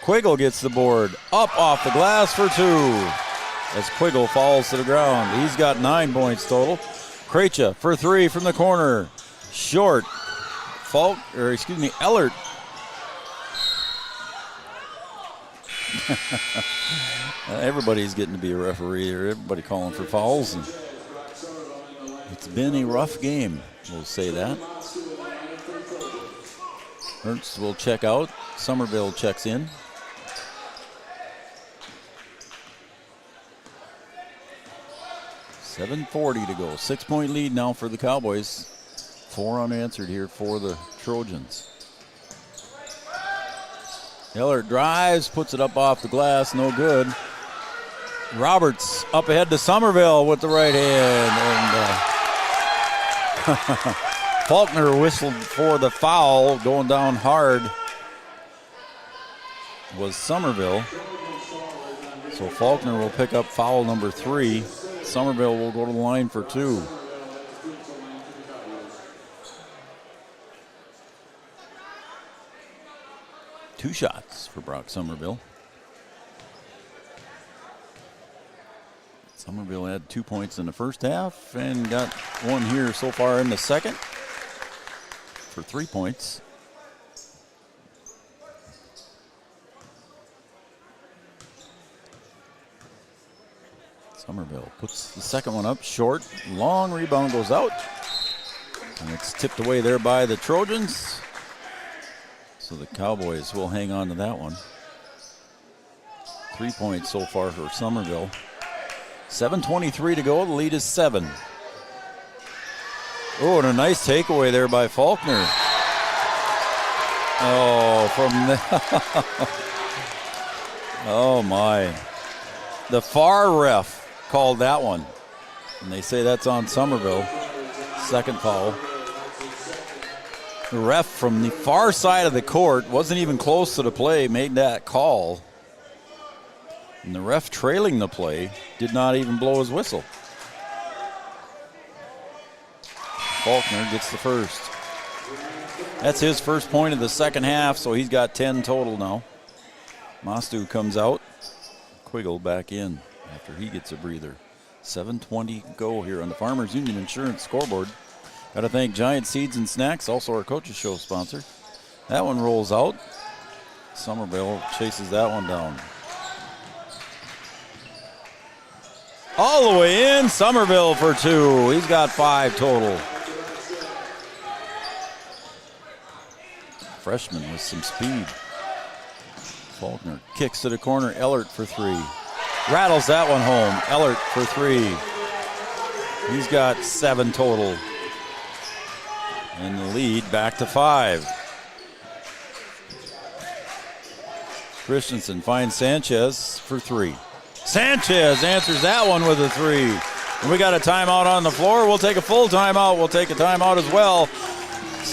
Quiggle gets the board. Up off the glass for 2. As Quiggle falls to the ground. He's got 9 points total. Krejci for 3 from the corner. Short. Ellard. Everybody's getting to be a referee here. Everybody calling for fouls. And it's been a rough game, we'll say that. Ernst will check out. Somerville checks in. .7:40 to go. 6-point lead now for the Cowboys. 4 unanswered here for the Trojans. Ellard drives, puts it up off the glass, no good. Roberts up ahead to Somerville with the right hand. And Faulkner whistled for the foul. Going down hard was Somerville. So Faulkner will pick up foul number 3. Somerville will go to the line for 2. Two shots for Brock Somerville. Somerville had 2 points in the first half and got 1 here so far in the second for 3 points. Somerville puts the second one up short. Long rebound goes out. And it's tipped away there by the Trojans. So the Cowboys will hang on to that one. 3 points so far for Somerville. 7:23 to go. The lead is 7. Oh, and a nice takeaway there by Faulkner. Oh, from the oh my. The far ref called that one. And they say that's on Somerville. Second foul. The ref from the far side of the court, wasn't even close to the play, made that call. And the ref trailing the play did not even blow his whistle. Faulkner gets the first. That's his first point of the second half, so he's got 10 total now. Mostu comes out. Quiggle back in after he gets a breather. 7:20 go here on the Farmers Union Insurance scoreboard. Got to thank Giant Seeds and Snacks, also our Coaches Show sponsor. That one rolls out. Somerville chases that one down. All the way in, Somerville for 2. He's got 5 total. Freshman with some speed. Faulkner kicks to the corner. Ellert for 3. Rattles that one home. Ellert for 3. He's got 7 total. And the lead back to 5. Christensen finds Sanchez for 3. Sanchez answers that one with a 3. And we got a timeout on the floor. We'll take a full timeout. We'll take a timeout as well.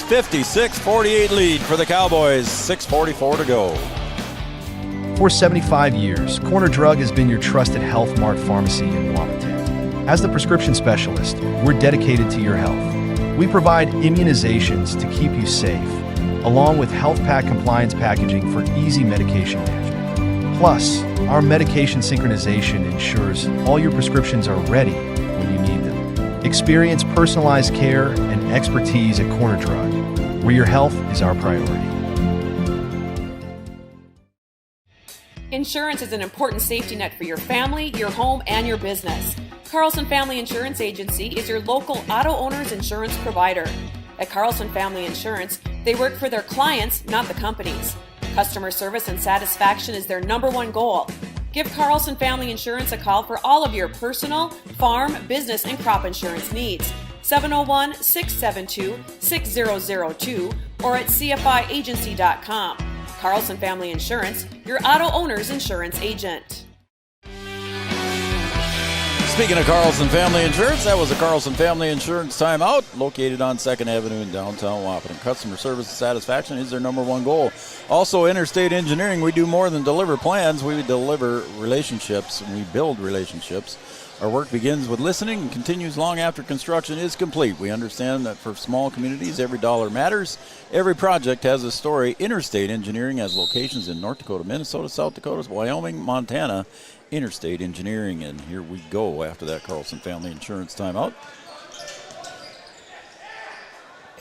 56-48 lead for the Cowboys. 6:44 to go. For 75 years, Corner Drug has been your trusted Health Mart pharmacy in Wapaton. As the prescription specialist, we're dedicated to your health. We provide immunizations to keep you safe, along with health pack compliance packaging for easy medication management. Plus, our medication synchronization ensures all your prescriptions are ready when you need them. Experience personalized care and expertise at Corner Drug, where your health is our priority. Insurance is an important safety net for your family, your home, and your business. Carlson Family Insurance Agency is your local auto owner's insurance provider. At Carlson Family Insurance, they work for their clients, not the companies. Customer service and satisfaction is their #1 goal. Give Carlson Family Insurance a call for all of your personal, farm, business, and crop insurance needs. 701-672-6002 or at cfiagency.com. Carlson Family Insurance, your auto owner's insurance agent. Speaking of Carlson Family Insurance, that was a Carlson Family Insurance timeout located on 2nd Avenue in downtown Wapaton. Customer service and satisfaction is their #1 goal. Also, Interstate Engineering, we do more than deliver plans. We deliver relationships, and we build relationships. Our work begins with listening and continues long after construction is complete. We understand that for small communities, every dollar matters. Every project has a story. Interstate Engineering has locations in North Dakota, Minnesota, South Dakota, Wyoming, Montana. Interstate Engineering, and here we go after that Carlson Family Insurance timeout.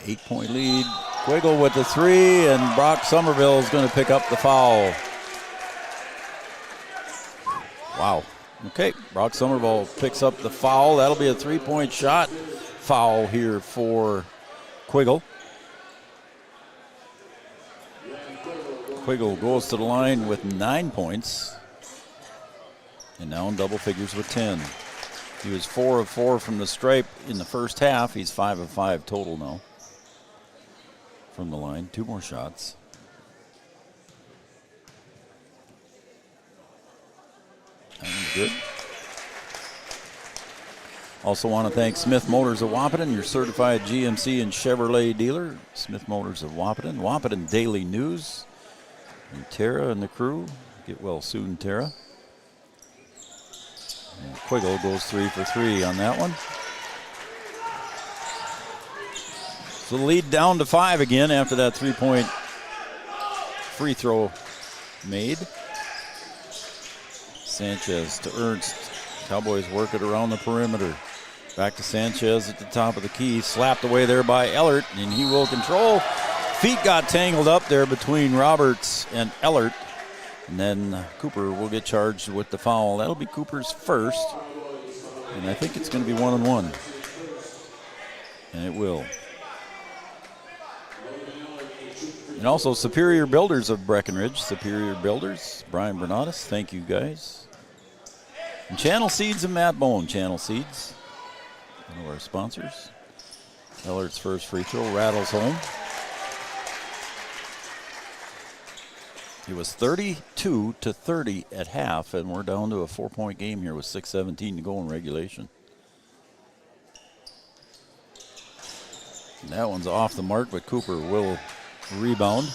8-point lead. Quiggle with the 3, and Brock Somerville is going to pick up the foul. Wow. Okay, Brock Somerville picks up the foul. That'll be a 3-point shot. Foul here for Quiggle. Quiggle goes to the line with 9 points. And now in double figures with 10. He was 4 of 4 from the stripe in the first half. He's 5 of 5 total now from the line. 2 more shots. And good. Also want to thank Smith Motors of Wapaton, your certified GMC and Chevrolet dealer. Smith Motors of Wapaton. Wapaton Daily News. And Tara and the crew. Get well soon, Tara. And Quiggle goes 3 for 3 on that one. So the lead down to 5 again after that 3-point free throw made. Sanchez to Ernst. Cowboys work it around the perimeter. Back to Sanchez at the top of the key. Slapped away there by Ellert, and he will control. Feet got tangled up there between Roberts and Ellert. And then Cooper will get charged with the foul. That'll be Cooper's first. And I think it's going to be 1-1. And it will. And also Superior Builders of Breckenridge. Superior Builders, Brian Bernatus. Thank you, guys. And Channel Seeds and Matt Bone. Channel Seeds, one of our sponsors. Ellert's first free throw rattles home. It was 32-30 at half, and we're down to a 4-point game here with 6:17 to go in regulation. And that one's off the mark, but Cooper will rebound.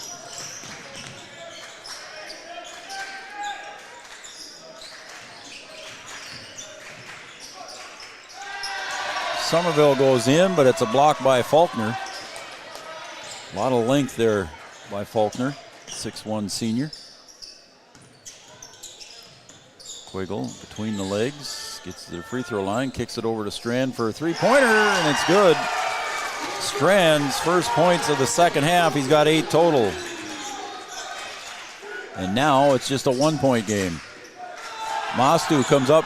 Somerville goes in, but it's a block by Faulkner. A lot of length there by Faulkner, 6'1" senior. Quiggle between the legs, gets to the free throw line, kicks it over to Strand for a three-pointer, and it's good. Strand's first points of the second half. He's got 8 total. And now it's just a 1-point game. Mostu comes up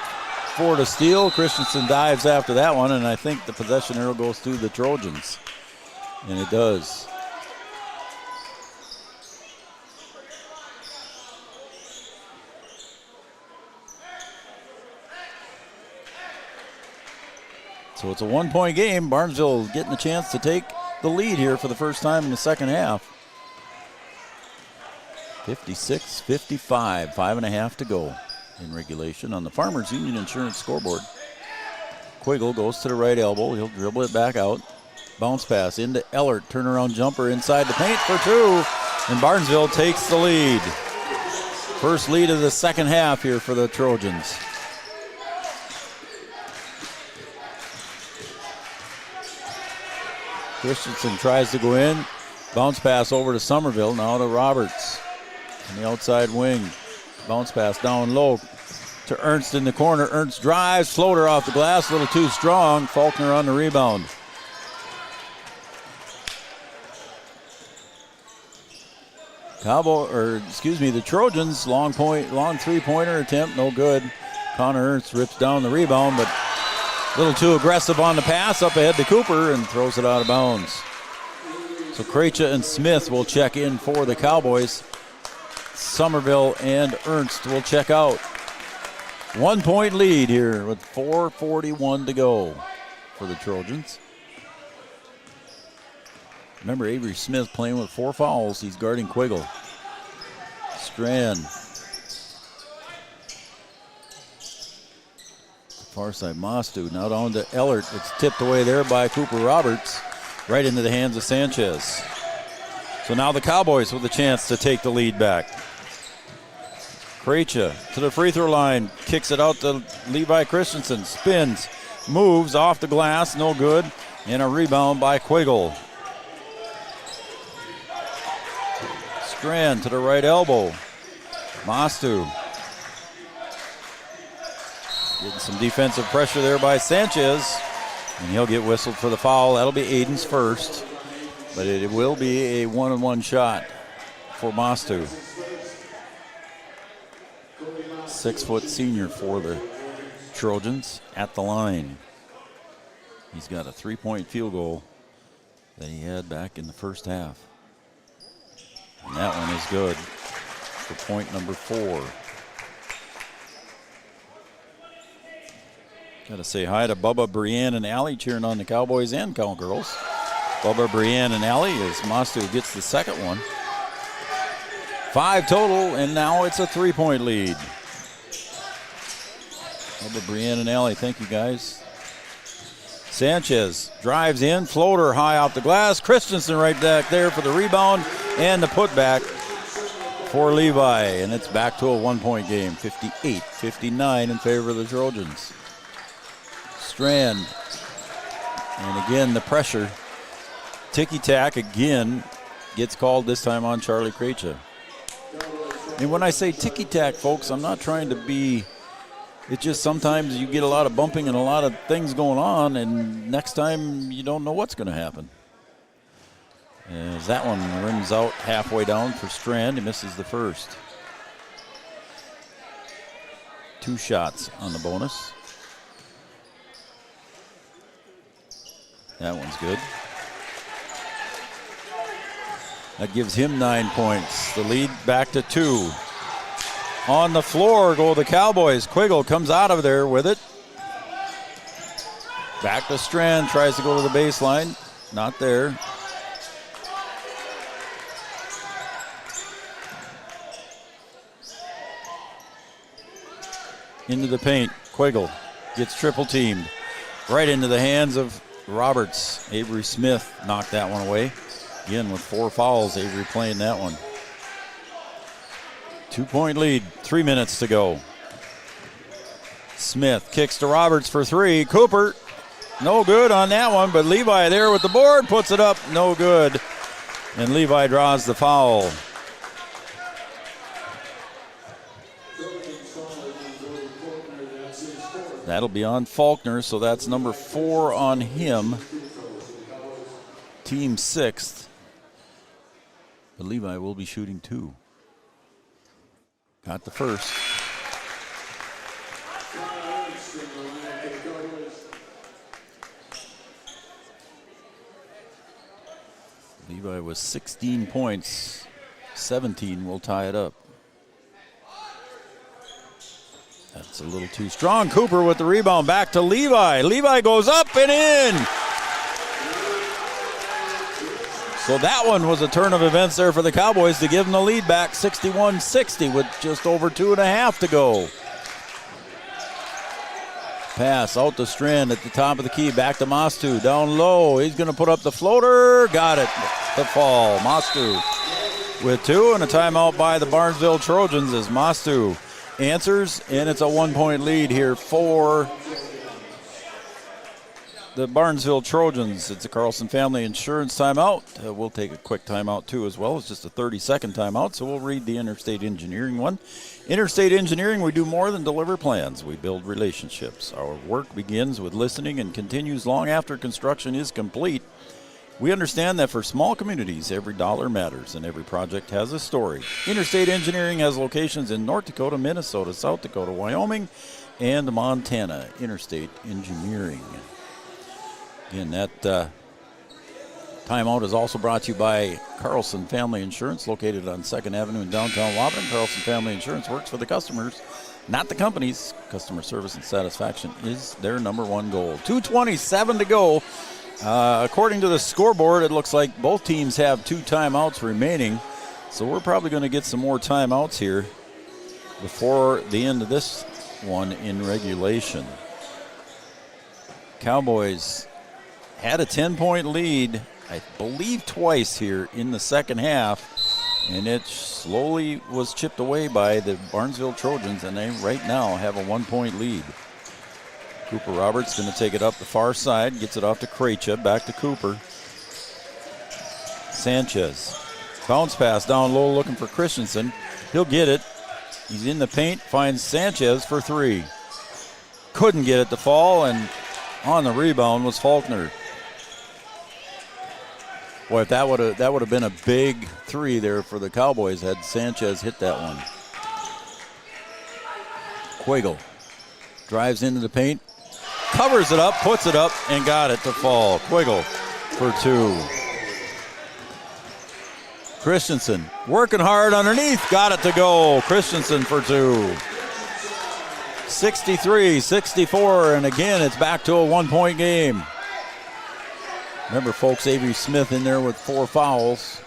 for the steal. Christensen dives after that one, and I think the possession arrow goes to the Trojans. And it does. So it's a 1-point game. Barnesville getting a chance to take the lead here for the first time in the second half. 56-55, 5.5 to go in regulation on the Farmers Union Insurance scoreboard. Quiggle goes to the right elbow. He'll dribble it back out. Bounce pass into Ellert. Turnaround jumper inside the paint for 2. And Barnesville takes the lead. First lead of the second half here for the Trojans. Christensen tries to go in. Bounce pass over to Somerville. Now to Roberts on the outside wing. Bounce pass down low to Ernst in the corner. Ernst drives. Floater off the glass. A little too strong. Faulkner on the rebound. The Trojans, long three-pointer attempt, no good. Connor Ernst rips down the rebound, but a little too aggressive on the pass, up ahead to Cooper, and throws it out of bounds. So Krejci and Smith will check in for the Cowboys. Somerville and Ernst will check out. 1-point lead here with 4:41 to go for the Trojans. Remember, Avery Smith playing with 4 fouls. He's guarding Quiggle. Strand. Far side Mostu. Now down to Ellert. It's tipped away there by Cooper Roberts. Right into the hands of Sanchez. So now the Cowboys with a chance to take the lead back. Krejci to the free throw line. Kicks it out to Levi Christensen. Spins. Moves off the glass. No good. And a rebound by Quiggle. Strand to the right elbow. Mostu. Getting some defensive pressure there by Sanchez. And he'll get whistled for the foul. That'll be Aiden's first. But it will be a 1-on-1 shot for Mostu. 6-foot senior for the Trojans at the line. He's got a 3-point field goal that he had back in the first half. And that one is good for point number 4. Got to say hi to Bubba, Brienne, and Allie cheering on the Cowboys and Cowgirls. Bubba, Brienne, and Allie as Mostu gets the second one. 5 total, and now it's a 3-point lead. Bubba, Brienne, and Allie, thank you guys. Sanchez drives in, floater high off the glass. Christensen right back there for the rebound and the putback for Levi. And it's back to a 1-point game, 58-59 in favor of the Trojans. Strand, and again the pressure. Ticky-tack again gets called this time on Charlie Krejci. And when I say ticky-tack, folks, I'm not trying to be, it's just sometimes you get a lot of bumping and a lot of things going on, and next time you don't know what's going to happen. As that one rims out halfway down for Strand, he misses the first. 2 shots on the bonus. That one's good. That gives him 9 points. The lead back to 2. On the floor go the Cowboys. Quiggle comes out of there with it. Back to Strand, tries to go to the baseline. Not there. Into the paint. Quiggle gets triple teamed. Right into the hands of Roberts. Avery Smith knocked that one away. Again with 4 fouls, Avery playing that one. 2-point lead, 3 minutes to go. Smith kicks to Roberts for 3. Cooper, no good on that one, but Levi there with the board, puts it up, no good. And Levi draws the foul. That'll be on Faulkner, so that's number 4 on him. Team 6th. But Levi will be shooting 2. Got the first. Levi was 16 points. 17 will tie it up. That's a little too strong. Cooper with the rebound. Back to Levi. Levi goes up and in. So that one was a turn of events there for the Cowboys to give them the lead back 61-60 with just over 2.5 to go. Pass out to Strand at the top of the key. Back to Mostu. Down low. He's going to put up the floater. Got it. The fall. Mostu with 2 and a timeout by the Barnesville Trojans as Mostu answers, and it's a 1-point lead here for the Barnesville Trojans. It's a Carlson Family Insurance timeout. We'll take a quick timeout too as well. It's just a 30-second timeout, so we'll read the Interstate Engineering one. Interstate Engineering, we do more than deliver plans. We build relationships. Our work begins with listening and continues long after construction is complete. We understand that for small communities, every dollar matters and every project has a story. Interstate Engineering has locations in North Dakota, Minnesota, South Dakota, Wyoming, and Montana. Interstate Engineering. Again, that timeout is also brought to you by Carlson Family Insurance, located on 2nd Avenue in downtown Waupun. Carlson Family Insurance works for the customers, not the companies. Customer service and satisfaction is their number 1 goal. 2:27 to go. According to the scoreboard, it looks like both teams have 2 timeouts remaining, so we're probably going to get some more timeouts here before the end of this one in regulation. Cowboys had a 10-point lead, I believe twice here in the second half, and it slowly was chipped away by the Barnesville Trojans, and they right now have a 1-point lead. Cooper Roberts going to take it up the far side, gets it off to Krejci, back to Cooper. Sanchez, bounce pass down low looking for Christensen. He'll get it. He's in the paint, finds Sanchez for 3. Couldn't get it to fall, and on the rebound was Faulkner. Boy, if that would have been a big 3 there for the Cowboys had Sanchez hit that one. Quiggle drives into the paint, covers it up, puts it up, and got it to fall. Quiggle for 2. Christensen working hard underneath, got it to go. Christensen for 2. 63-64, and again, it's back to a 1-point game. Remember, folks, Avery Smith in there with 4 fouls.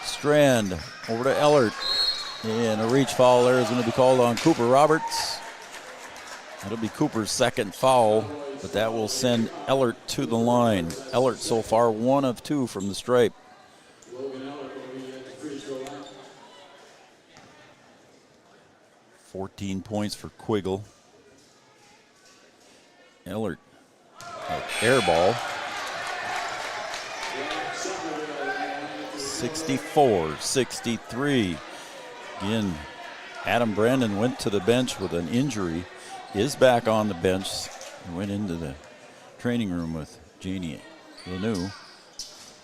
Strand over to Ellert. And a reach foul there is going to be called on Cooper Roberts. That'll be Cooper's 2nd foul, but that will send Ellert to the line. Ellert so far 1 of 2 from the stripe. $14 points for Quiggle. Ellert, air ball. 64-63. Again, Adam Brandon went to the bench with an injury, is back on the bench, and went into the training room with Janie Lanou.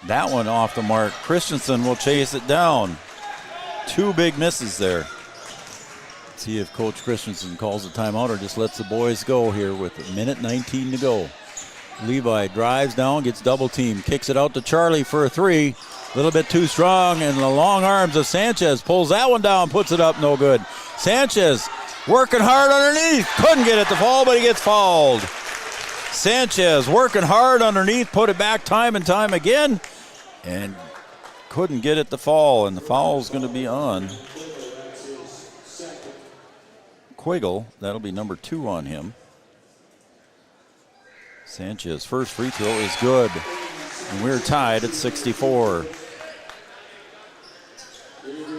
That one off the mark. Christensen will chase it down. 2 big misses there. Let's see if Coach Christensen calls a timeout or just lets the boys go here with 1:19 to go. Levi drives down, gets double teamed, kicks it out to Charlie for a three. A little bit too strong, and the long arms of Sanchez pulls that one down, puts it up, no good. Sanchez working hard underneath, couldn't get it to fall, but he gets fouled. Sanchez working hard underneath, put it back time and time again, and couldn't get it to fall, and the foul's going to be on Quiggle. That'll be number 2 on him. Sanchez, first free throw is good, and we're tied at 64.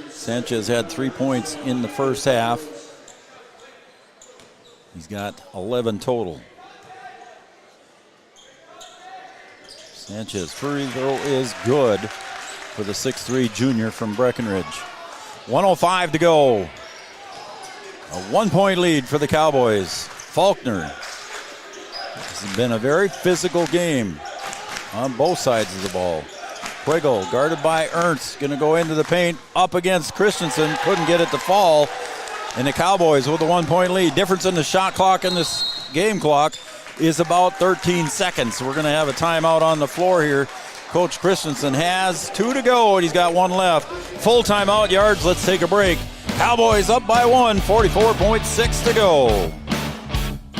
Sanchez had 3 points in the first half. He's got 11 total. Sanchez free throw is good for the 6'3 junior from Breckenridge. 1:05 to go. A 1-point lead for the Cowboys. Faulkner. This has been a very physical game on both sides of the ball. Quiggle guarded by Ernst, going to go into the paint, up against Christensen, couldn't get it to fall, and the Cowboys with a 1-point lead. Difference in the shot clock and this game clock is about 13 seconds. We're going to have a timeout on the floor here. Coach Christensen has 2 to go, and he's got 1 left. Full timeout yards, let's take a break. Cowboys up by 1, 44.6 to go.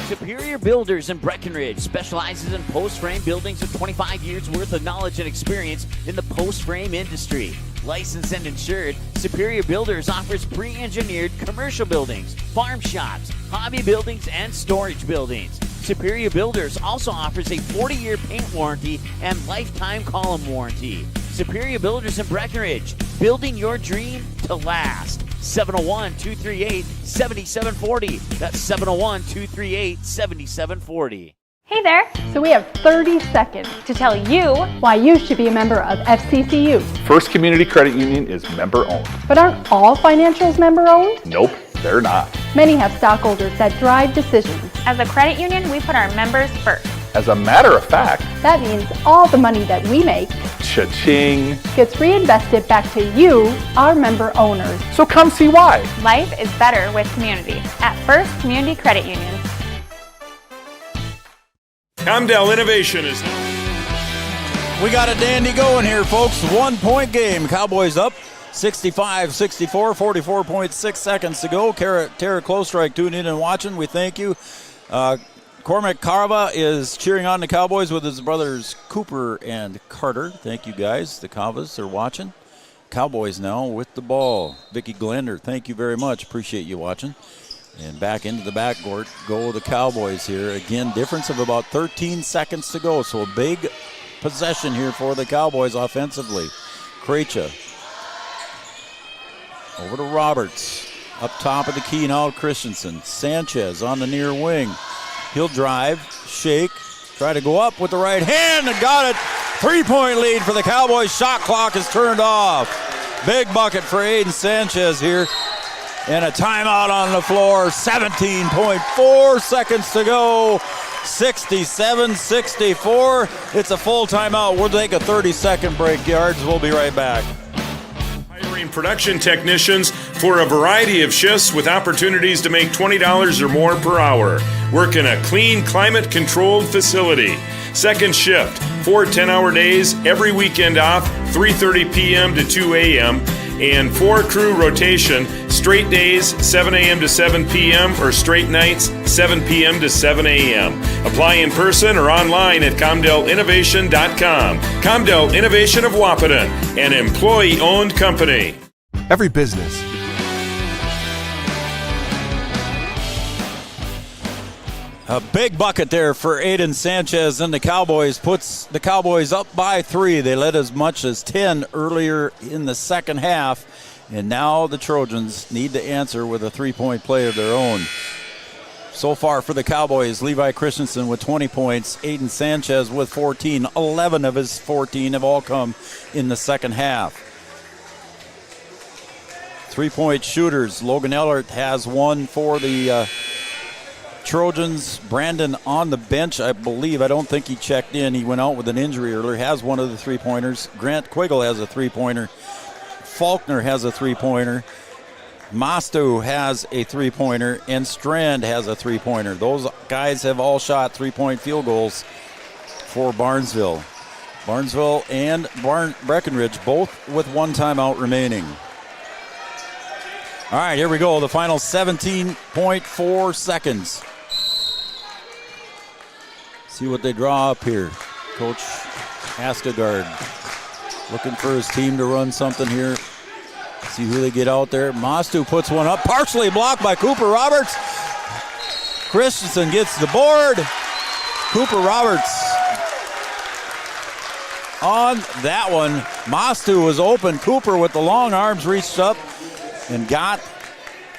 Superior Builders in Breckenridge specializes in post-frame buildings with 25 years worth of knowledge and experience in the post-frame industry. Licensed and insured, Superior Builders offers pre-engineered commercial buildings, farm shops, hobby buildings, and storage buildings. Superior Builders also offers a 40-year paint warranty and lifetime column warranty. Superior Builders in Breckenridge, building your dream to last. 701-238-7740. That's 701-238-7740. Hey there! So we have 30 seconds to tell you why you should be a member of FCCU. First Community Credit Union is member-owned. But aren't all financials member-owned? Nope, they're not. Many have stockholders that drive decisions. As a credit union, we put our members first. As a matter of fact, that means all the money that we make cha-ching gets reinvested back to you, our member owners. So come see why. Life is better with community at First Community Credit Union. Comdell Innovation is... We got a dandy going here, folks. 1-point game. Cowboys up 65-64, 44.6 seconds to go. Tara Clostrike tuning in and watching. We thank you. Cormac Carva is cheering on the Cowboys with his brothers Cooper and Carter. Thank you, guys. The Carvas are watching. Cowboys now with the ball. Vicky Glender, thank you very much. Appreciate you watching. And back into the backcourt go the Cowboys here. Again, difference of about 13 seconds to go. So a big possession here for the Cowboys offensively. Krejcia over to Roberts. Up top of the key now, Christensen. Sanchez on the near wing. He'll drive, shake, try to go up with the right hand and got it. 3-point lead for the Cowboys. Shot clock is turned off. Big bucket for Aiden Sanchez here. And a timeout on the floor. 17.4 seconds to go. 67-64. It's a full timeout. We'll take a 30-second break. Yards, we'll be right back. Hiring production technicians for a variety of shifts with opportunities to make $20 or more per hour. Work in a clean, climate-controlled facility. Second shift, 4 10-hour days, every weekend off, 3:30 p.m. to 2 a.m., and 4-crew rotation, straight days, 7 a.m. to 7 p.m., or straight nights, 7 p.m. to 7 a.m. Apply in person or online at ComdellInnovation.com. Comdell Innovation of Wahpeton, an employee-owned company. Every business. A big bucket there for Aiden Sanchez, and the Cowboys puts the Cowboys up by 3. They led as much as 10 earlier in the second half, and now the Trojans need to answer with a 3-point play of their own. So far for the Cowboys, Levi Christensen with 20 points, Aiden Sanchez with 14. 11 of his 14 have all come in the second half. 3-point shooters, Logan Ellert has one for the Trojans. Brandon on the bench, I believe. I don't think he checked in. He went out with an injury earlier. Has one of the 3-pointers. Grant Quiggle has a 3-pointer. Faulkner has a 3-pointer. Mostu has a 3-pointer. And Strand has a 3-pointer. Those guys have all shot 3-point field goals. for Barnesville. Barnesville and Breckenridge both with one timeout remaining. All right, here we go. The final 17.4 seconds. See what they draw up here. Coach Askegard looking for his team to run something here. See who they get out there. Mostu puts one up, partially blocked by Cooper Roberts. Christensen gets the board. Cooper Roberts on that one. Mostu was open. Cooper with the long arms reached up and got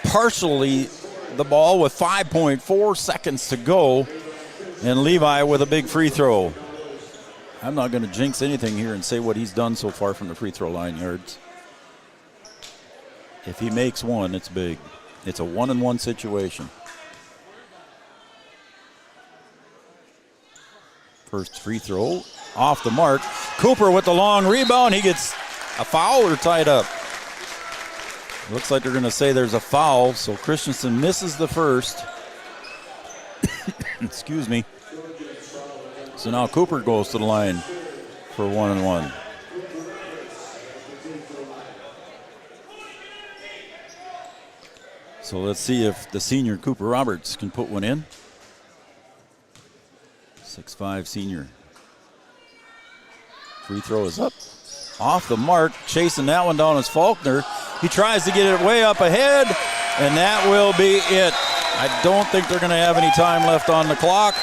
partially the ball with 5.4 seconds to go. And Levi with a big free throw. I'm not going to jinx anything here and say what he's done so far from the free throw line yards. If he makes one, it's big. It's a 1-and-1 situation. First free throw off the mark. Cooper with the long rebound. He gets a foul or tied up. Looks like they're going to say there's a foul, so Christensen misses the first. Excuse me. So now Cooper goes to the line for 1-and-1. So let's see if the senior Cooper Roberts can put one in. 6'5" senior. Free throw is up. Off the mark. Chasing that one down is Faulkner. He tries to get it way up ahead, and that will be it. I don't think they're going to have any time left on the clock.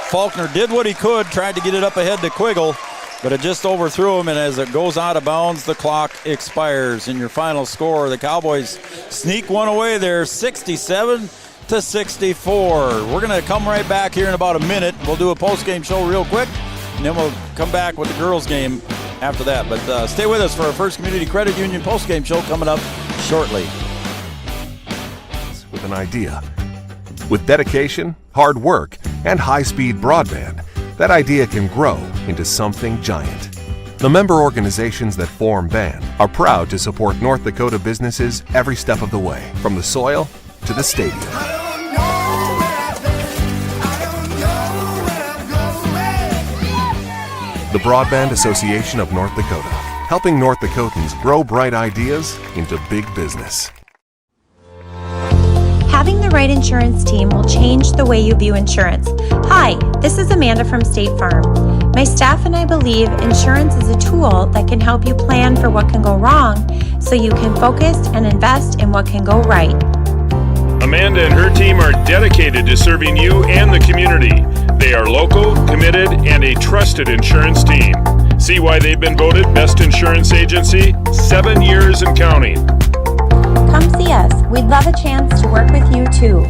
Faulkner did what he could, tried to get it up ahead to Quiggle, but it just overthrew him, and as it goes out of bounds, the clock expires. In your final score, the Cowboys sneak one away there, 67-64. We're going to come right back here in about a minute. We'll do a post-game show real quick, and then we'll come back with the girls' game after that. But stay with us for our First Community Credit Union post-game show coming up shortly. With an idea. With dedication, hard work, and high-speed broadband, that idea can grow into something giant. The member organizations that form BAN are proud to support North Dakota businesses every step of the way, from the soil to the stadium. The Broadband Association of North Dakota, helping North Dakotans grow bright ideas into big business. Having the right insurance team will change the way you view insurance. Hi, this is Amanda from State Farm. My staff and I believe insurance is a tool that can help you plan for what can go wrong so you can focus and invest in what can go right. Amanda and her team are dedicated to serving you and the community. They are local, committed, and a trusted insurance team. See why they've been voted Best Insurance Agency 7 years and counting. Come see us. We'd love a chance to work with you too.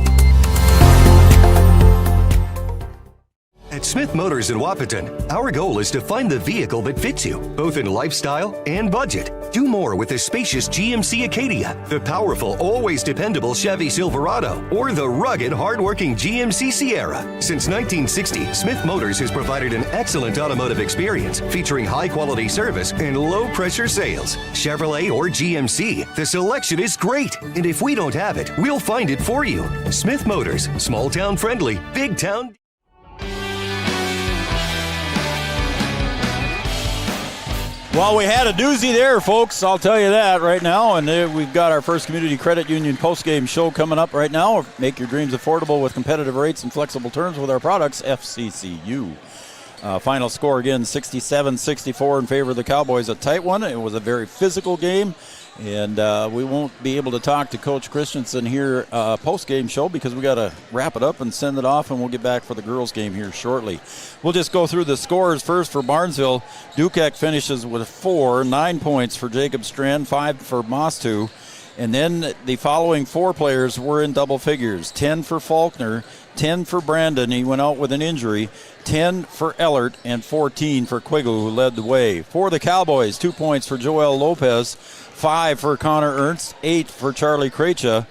At Smith Motors in Wahpeton, our goal is to find the vehicle that fits you, both in lifestyle and budget. Do more with the spacious GMC Acadia, the powerful, always dependable Chevy Silverado, or the rugged, hardworking GMC Sierra. Since 1960, Smith Motors has provided an excellent automotive experience featuring high-quality service and low-pressure sales. Chevrolet or GMC, the selection is great. And if we don't have it, we'll find it for you. Smith Motors, small-town friendly, big-town. Well, we had a doozy there, folks. I'll tell you that right now. And we've got our First Community Credit Union post-game show coming up right now. Make your dreams affordable with competitive rates and flexible terms with our products, FCCU. Final score again, 67-64 in favor of the Cowboys. A tight one. It was a very physical game. And we won't be able to talk to Coach Christensen here post-game show because we got to wrap it up and send it off, and we'll get back for the girls' game here shortly. We'll just go through the scores first for Barnesville. Dukak finishes with 4, 9 points for Jacob Strand, 5 for Mostu. And then the following 4 players were in double figures. 10 for Faulkner, 10 for Brandon. He went out with an injury. 10 for Ellert and 14 for Quiggle, who led the way. For the Cowboys, 2 points for Joel Lopez, 5 for Connor Ernst, 8 for Charlie Krejcia,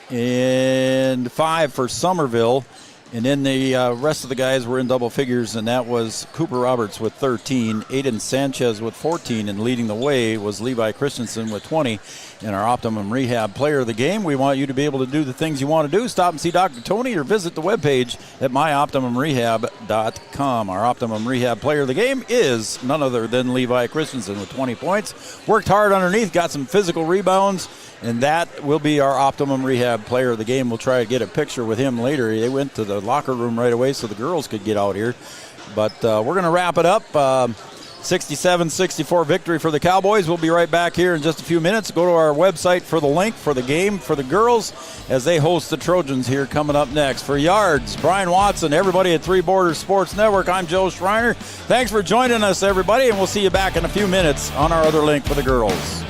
and 5 for Somerville. And then the rest of the guys were in double figures, and that was Cooper Roberts with 13, Aiden Sanchez with 14, and leading the way was Levi Christensen with 20. And our Optimum Rehab Player of the Game, we want you to be able to do the things you want to do. Stop and see Dr. Tony or visit the webpage at myoptimumrehab.com. Our Optimum Rehab Player of the Game is none other than Levi Christensen with 20 points. Worked hard underneath, got some physical rebounds, and that will be our Optimum Rehab Player of the Game. We'll try to get a picture with him later. They went to the locker room right away so the girls could get out here. But we're going to wrap it up. 67-64 victory for the Cowboys. We'll be right back here in just a few minutes. Go to our website for the link for the game for the girls as they host the Trojans here coming up next. For Yards, Brian Watson, everybody at Three Borders Sports Network, I'm Joe Schreiner. Thanks for joining us, everybody, and we'll see you back in a few minutes on our other link for the girls.